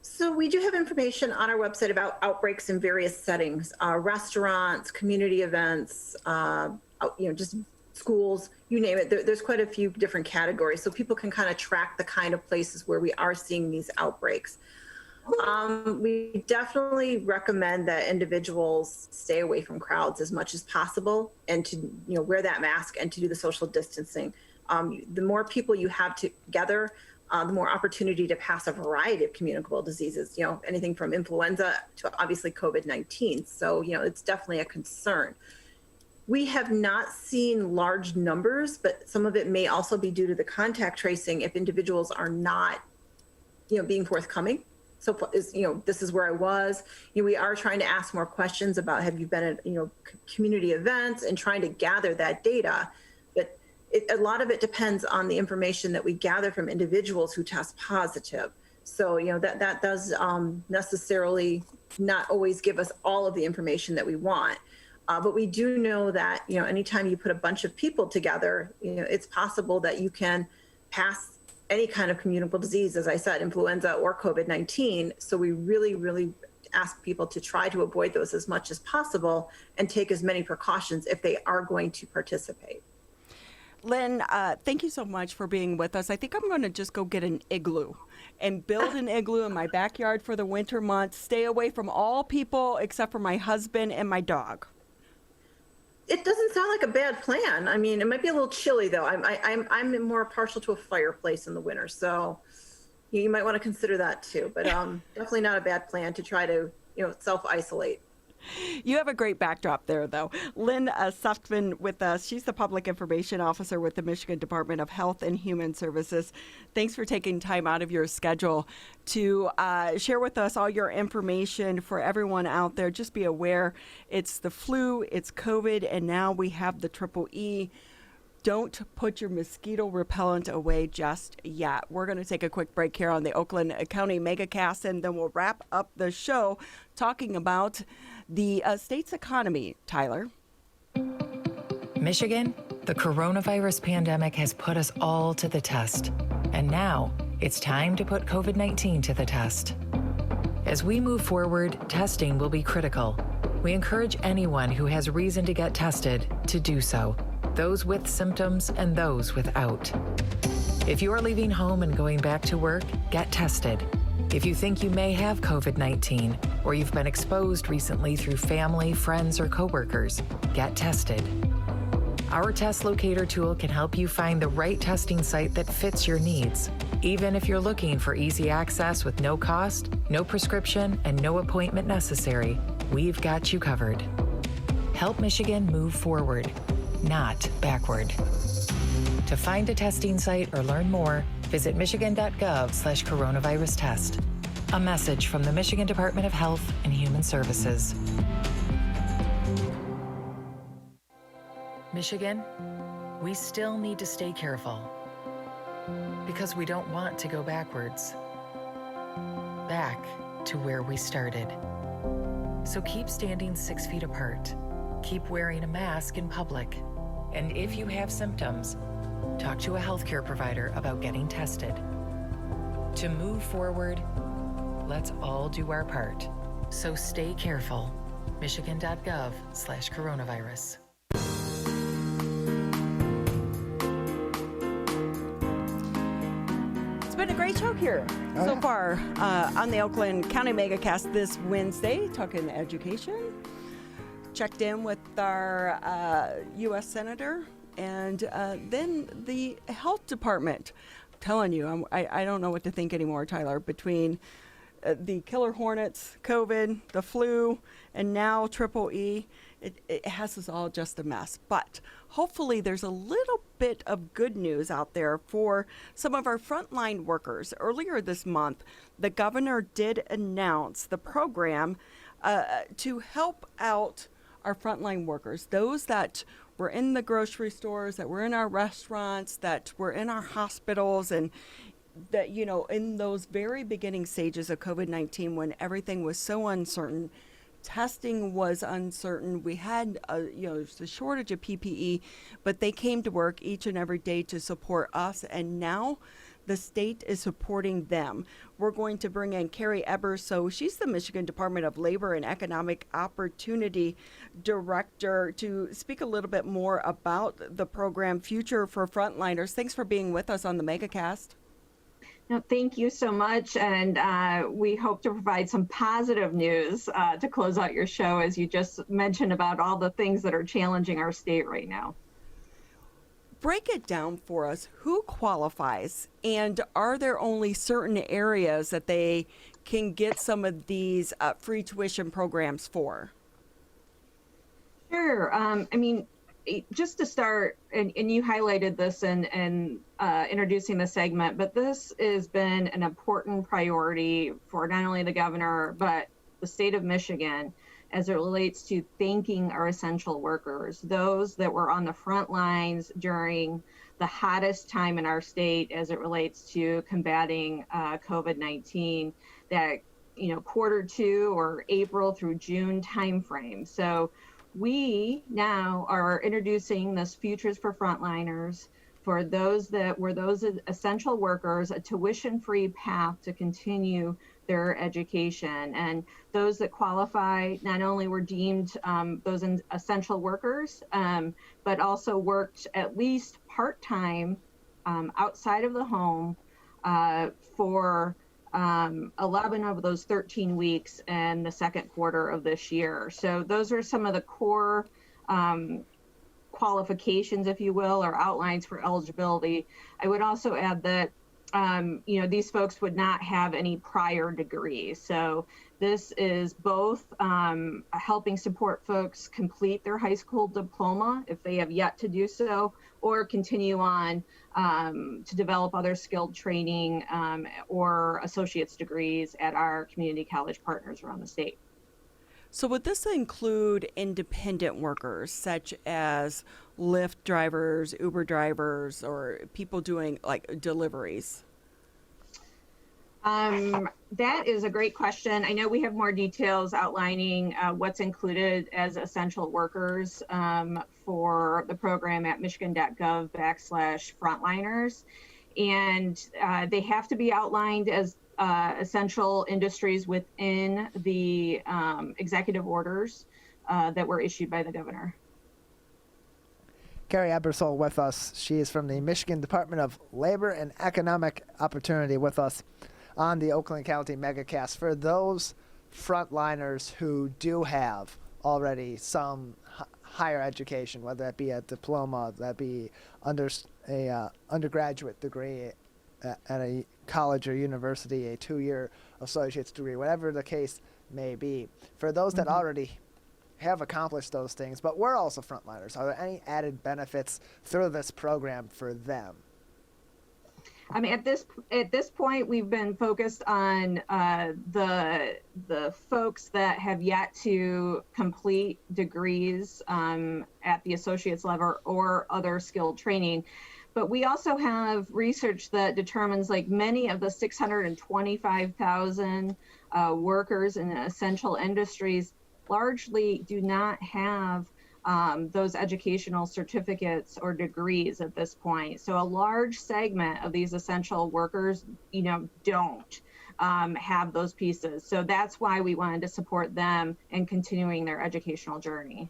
So we do have information on our website about outbreaks in various settings, restaurants, community events, just schools, you name it. There's quite a few different categories, so people can kind of track the kind of places where we are seeing these outbreaks. We definitely recommend that individuals stay away from crowds as much as possible and to wear that mask and to do the social distancing. The more people you have together, the more opportunity to pass a variety of communicable diseases, anything from influenza to obviously COVID-19. So, it's definitely a concern. We have not seen large numbers, but some of it may also be due to the contact tracing if individuals are not, being forthcoming. So, this is where I was. We are trying to ask more questions about have you been at, community events and trying to gather that data. But a lot of it depends on the information that we gather from individuals who test positive. So, that does necessarily not always give us all of the information that we want. But we do know that, anytime you put a bunch of people together, it's possible that you can pass any kind of communicable disease, as I said, influenza or COVID-19. So we really, really ask people to try to avoid those as much as possible and take as many precautions if they are going to participate. Lynn, thank you so much for being with us. I think I'm going to just go get an igloo and build an igloo in my backyard for the winter months, stay away from all people except for my husband and my dog. It doesn't sound like a bad plan. I mean, it might be a little chilly though. I'm more partial to a fireplace in the winter, so you might want to consider that too. But definitely not a bad plan to try to self-isolate. You have a great backdrop there, though. Lynn Sutfin with us. She's the Public Information Officer with the Michigan Department of Health and Human Services. Thanks for taking time out of your schedule to share with us all your information for everyone out there. Just be aware it's the flu, it's COVID, and now we have the triple E. Don't put your mosquito repellent away just yet. We're going to take a quick break here on the Oakland County Megacast, and then we'll wrap up the show talking about the state's economy. Tyler? Michigan, the coronavirus pandemic has put us all to the test. And now it's time to put COVID-19 to the test. As we move forward, testing will be critical. We encourage anyone who has reason to get tested to do so. Those with symptoms and those without. If you are leaving home and going back to work, get tested. If you think you may have COVID-19 or you've been exposed recently through family, friends, or coworkers, get tested. Our test locator tool can help you find the right testing site that fits your needs. Even if you're looking for easy access with no cost, no prescription, and no appointment necessary, we've got you covered. Help Michigan move forward, not backward. To find a testing site or learn more, visit michigan.gov/coronavirus test. A message from the Michigan Department of Health and Human Services. Michigan, we still need to stay careful because we don't want to go backwards, back to where we started. So keep standing 6 feet apart. keep wearing a mask in public. And if you have symptoms, talk to a healthcare provider about getting tested. To move forward, let's all do our part. So stay careful. Michigan.gov/coronavirus. It's been a great show here so far on the Oakland County Megacast this Wednesday, talking education. Checked in with our U.S. Senator and then the health department. I'm telling you, I don't know what to think anymore, Tyler, between the killer hornets, COVID, the flu, and now Triple E. It has us all just a mess. But hopefully there's a little bit of good news out there for some of our frontline workers. Earlier this month, the governor did announce the program to help out our frontline workers, those that were in the grocery stores, that were in our restaurants, that were in our hospitals, and that, you know, in those very beginning stages of COVID-19 when everything was so uncertain, testing was uncertain, we had the shortage of PPE, but they came to work each and every day to support us, and now the state is supporting them. We're going to bring in Carrie Ebers. So she's the Michigan Department of Labor and Economic Opportunity Director, to speak a little bit more about the program Future for Frontliners. Thanks for being with us on the Megacast. No, thank you so much. And we hope to provide some positive news to close out your show, as you just mentioned about all the things that are challenging our state right now. Break it down for us. Who qualifies, and are there only certain areas that they can get some of these free tuition programs for? Sure. I mean, just to start, and you highlighted this in introducing the segment, but this has been an important priority for not only the governor, but the state of Michigan, as it relates to thanking our essential workers, those that were on the front lines during the hottest time in our state as it relates to combating COVID-19, that, you know, Q2 or April through June timeframe. So we now are introducing this Futures for Frontliners for those that were those essential workers, a tuition-free path to continue their education. And those that qualify not only were deemed those essential workers, but also worked at least part-time outside of the home for 11 of those 13 weeks in the second quarter of this year. So those are some of the core qualifications, if you will, or outlines for eligibility. I would also add that these folks would not have any prior degrees. So this is both helping support folks complete their high school diploma if they have yet to do so, or continue on to develop other skilled training or associate's degrees at our community college partners around the state. So would this include independent workers such as Lyft drivers, Uber drivers, or people doing like deliveries? That is a great question. I know we have more details outlining what's included as essential workers for the program at michigan.gov/frontliners. And they have to be outlined as essential industries within the executive orders that were issued by the governor. Carrie Ebersole with us. She is from the Michigan Department of Labor and Economic Opportunity with us on the Oakland County Megacast. For those frontliners who do have already some higher education, whether that be a diploma, that be a undergraduate degree at a college or university, a 2-year associate's degree, whatever the case may be. For those that already have accomplished those things, but we're also frontliners, are there any added benefits through this program for them? I mean, at this point, we've been focused on the folks that have yet to complete degrees at the associate's level or other skilled training. But we also have research that determines like many of the 625,000 workers in essential industries largely do not have those educational certificates or degrees at this point. So a large segment of these essential workers, don't have those pieces. So that's why we wanted to support them in continuing their educational journey.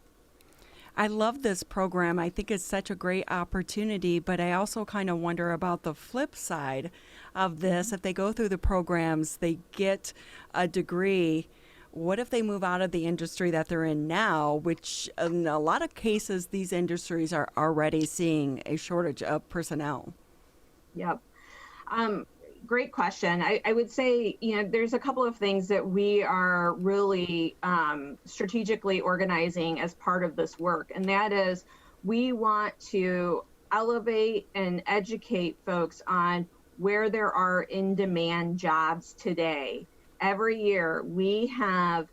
I love this program. I think it's such a great opportunity, but I also kind of wonder about the flip side of this. If they go through the programs, they get a degree, what if they move out of the industry that they're in now, which in a lot of cases, these industries are already seeing a shortage of personnel? Yep. Great question. I would say, there's a couple of things that we are really strategically organizing as part of this work. And that is, we want to elevate and educate folks on where there are in-demand jobs today. Every year, we have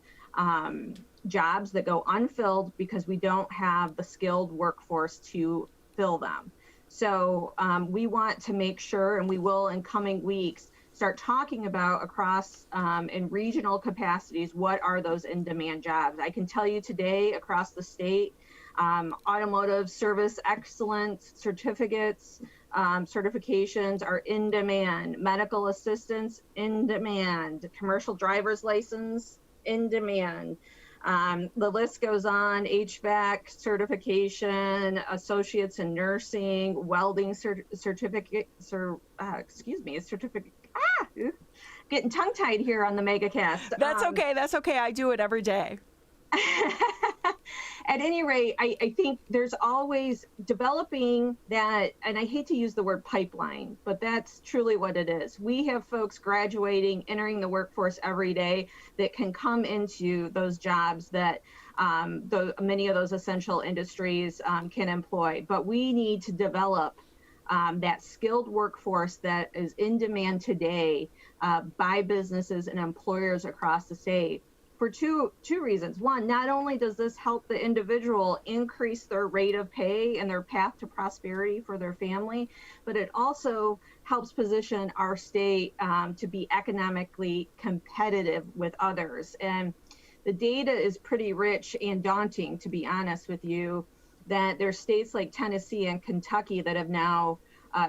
jobs that go unfilled because we don't have the skilled workforce to fill them. So we want to make sure, and we will in coming weeks, start talking about across in regional capacities, what are those in-demand jobs. I can tell you today across the state, automotive service excellence certificates, certifications are in demand, medical assistance in demand, commercial driver's license in demand. The list goes on: HVAC certification, associates in nursing, welding certificate. Getting tongue-tied here on the Megacast. That's okay. That's okay. I do it every day. At any rate, I think there's always developing that, and I hate to use the word pipeline, but that's truly what it is. We have folks graduating, entering the workforce every day that can come into those jobs that many of those essential industries can employ. But we need to develop that skilled workforce that is in demand today by businesses and employers across the state. For two reasons. One, not only does this help the individual increase their rate of pay and their path to prosperity for their family, but it also helps position our state to be economically competitive with others. And the data is pretty rich and daunting, to be honest with you, that there's states like Tennessee and Kentucky that have now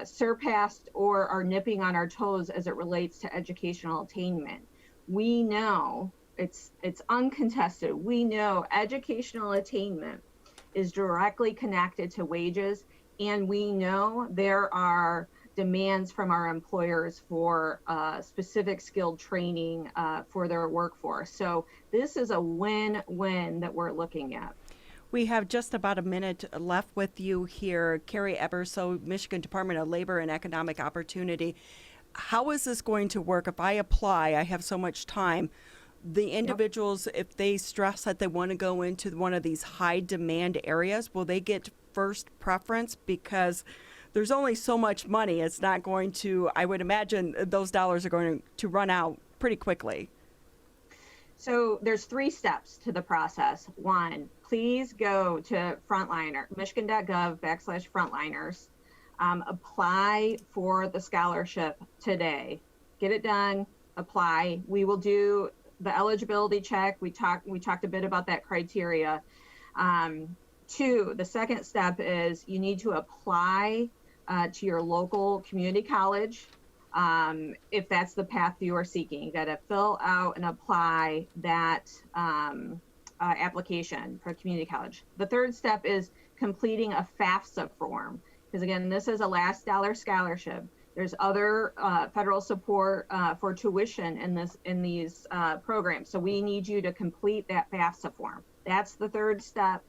surpassed or are nipping on our toes as it relates to educational attainment. We know it's uncontested. We know educational attainment is directly connected to wages, and we know there are demands from our employers for specific skilled training for their workforce. So this is a win-win that we're looking at. We have just about a minute left with you here. Carrie Eberso, Michigan Department of Labor and Economic Opportunity. How is this going to work? If I apply, I have so much time. The individuals, if they stress that they want to go into one of these high demand areas, will they get first preference? Because there's only so much money. It's not going to, I would imagine those dollars are going to run out pretty quickly. So there's 3 steps to the process. 1, please go to michigan.gov/frontliners. Apply for the scholarship today. Get it done, apply. We will do the eligibility check. We talked a bit about that criteria. 2, the second step is you need to apply to your local community college. If that's the path you are seeking, you got to fill out and apply that application for community college. The third step is completing a FAFSA form, because again, this is a last dollar scholarship. There's other federal support for tuition in these programs. So we need you to complete that FAFSA form. That's the third step.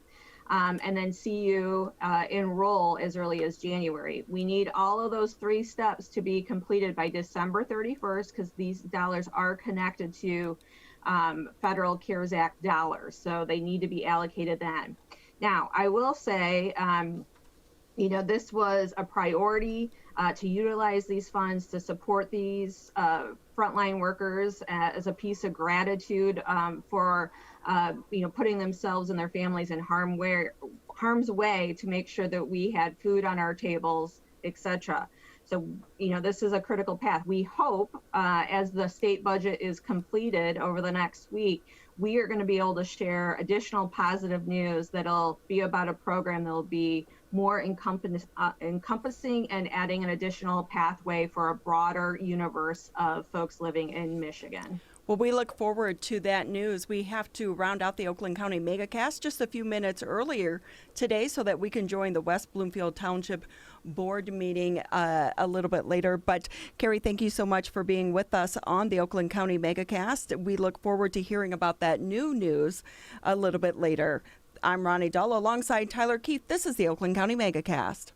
And then see you enroll as early as January. We need all of those 3 steps to be completed by December 31st, because these dollars are connected to federal CARES Act dollars. So they need to be allocated then. Now, I will say, this was a priority to utilize these funds to support these frontline workers as a piece of gratitude for putting themselves and their families in harm's way to make sure that we had food on our tables, etc. So, this is a critical path. We hope as the state budget is completed over the next week, we are going to be able to share additional positive news that'll be about a program that'll be more encompassing and adding an additional pathway for a broader universe of folks living in Michigan. Well, we look forward to that news. We have to round out the Oakland County Megacast just a few minutes earlier today so that we can join the West Bloomfield Township board meeting a little bit later. But Carrie, thank you so much for being with us on the Oakland County Megacast. We look forward to hearing about that new news a little bit later. I'm Ronnie Dull alongside Tyler Keith. This is the Oakland County Megacast.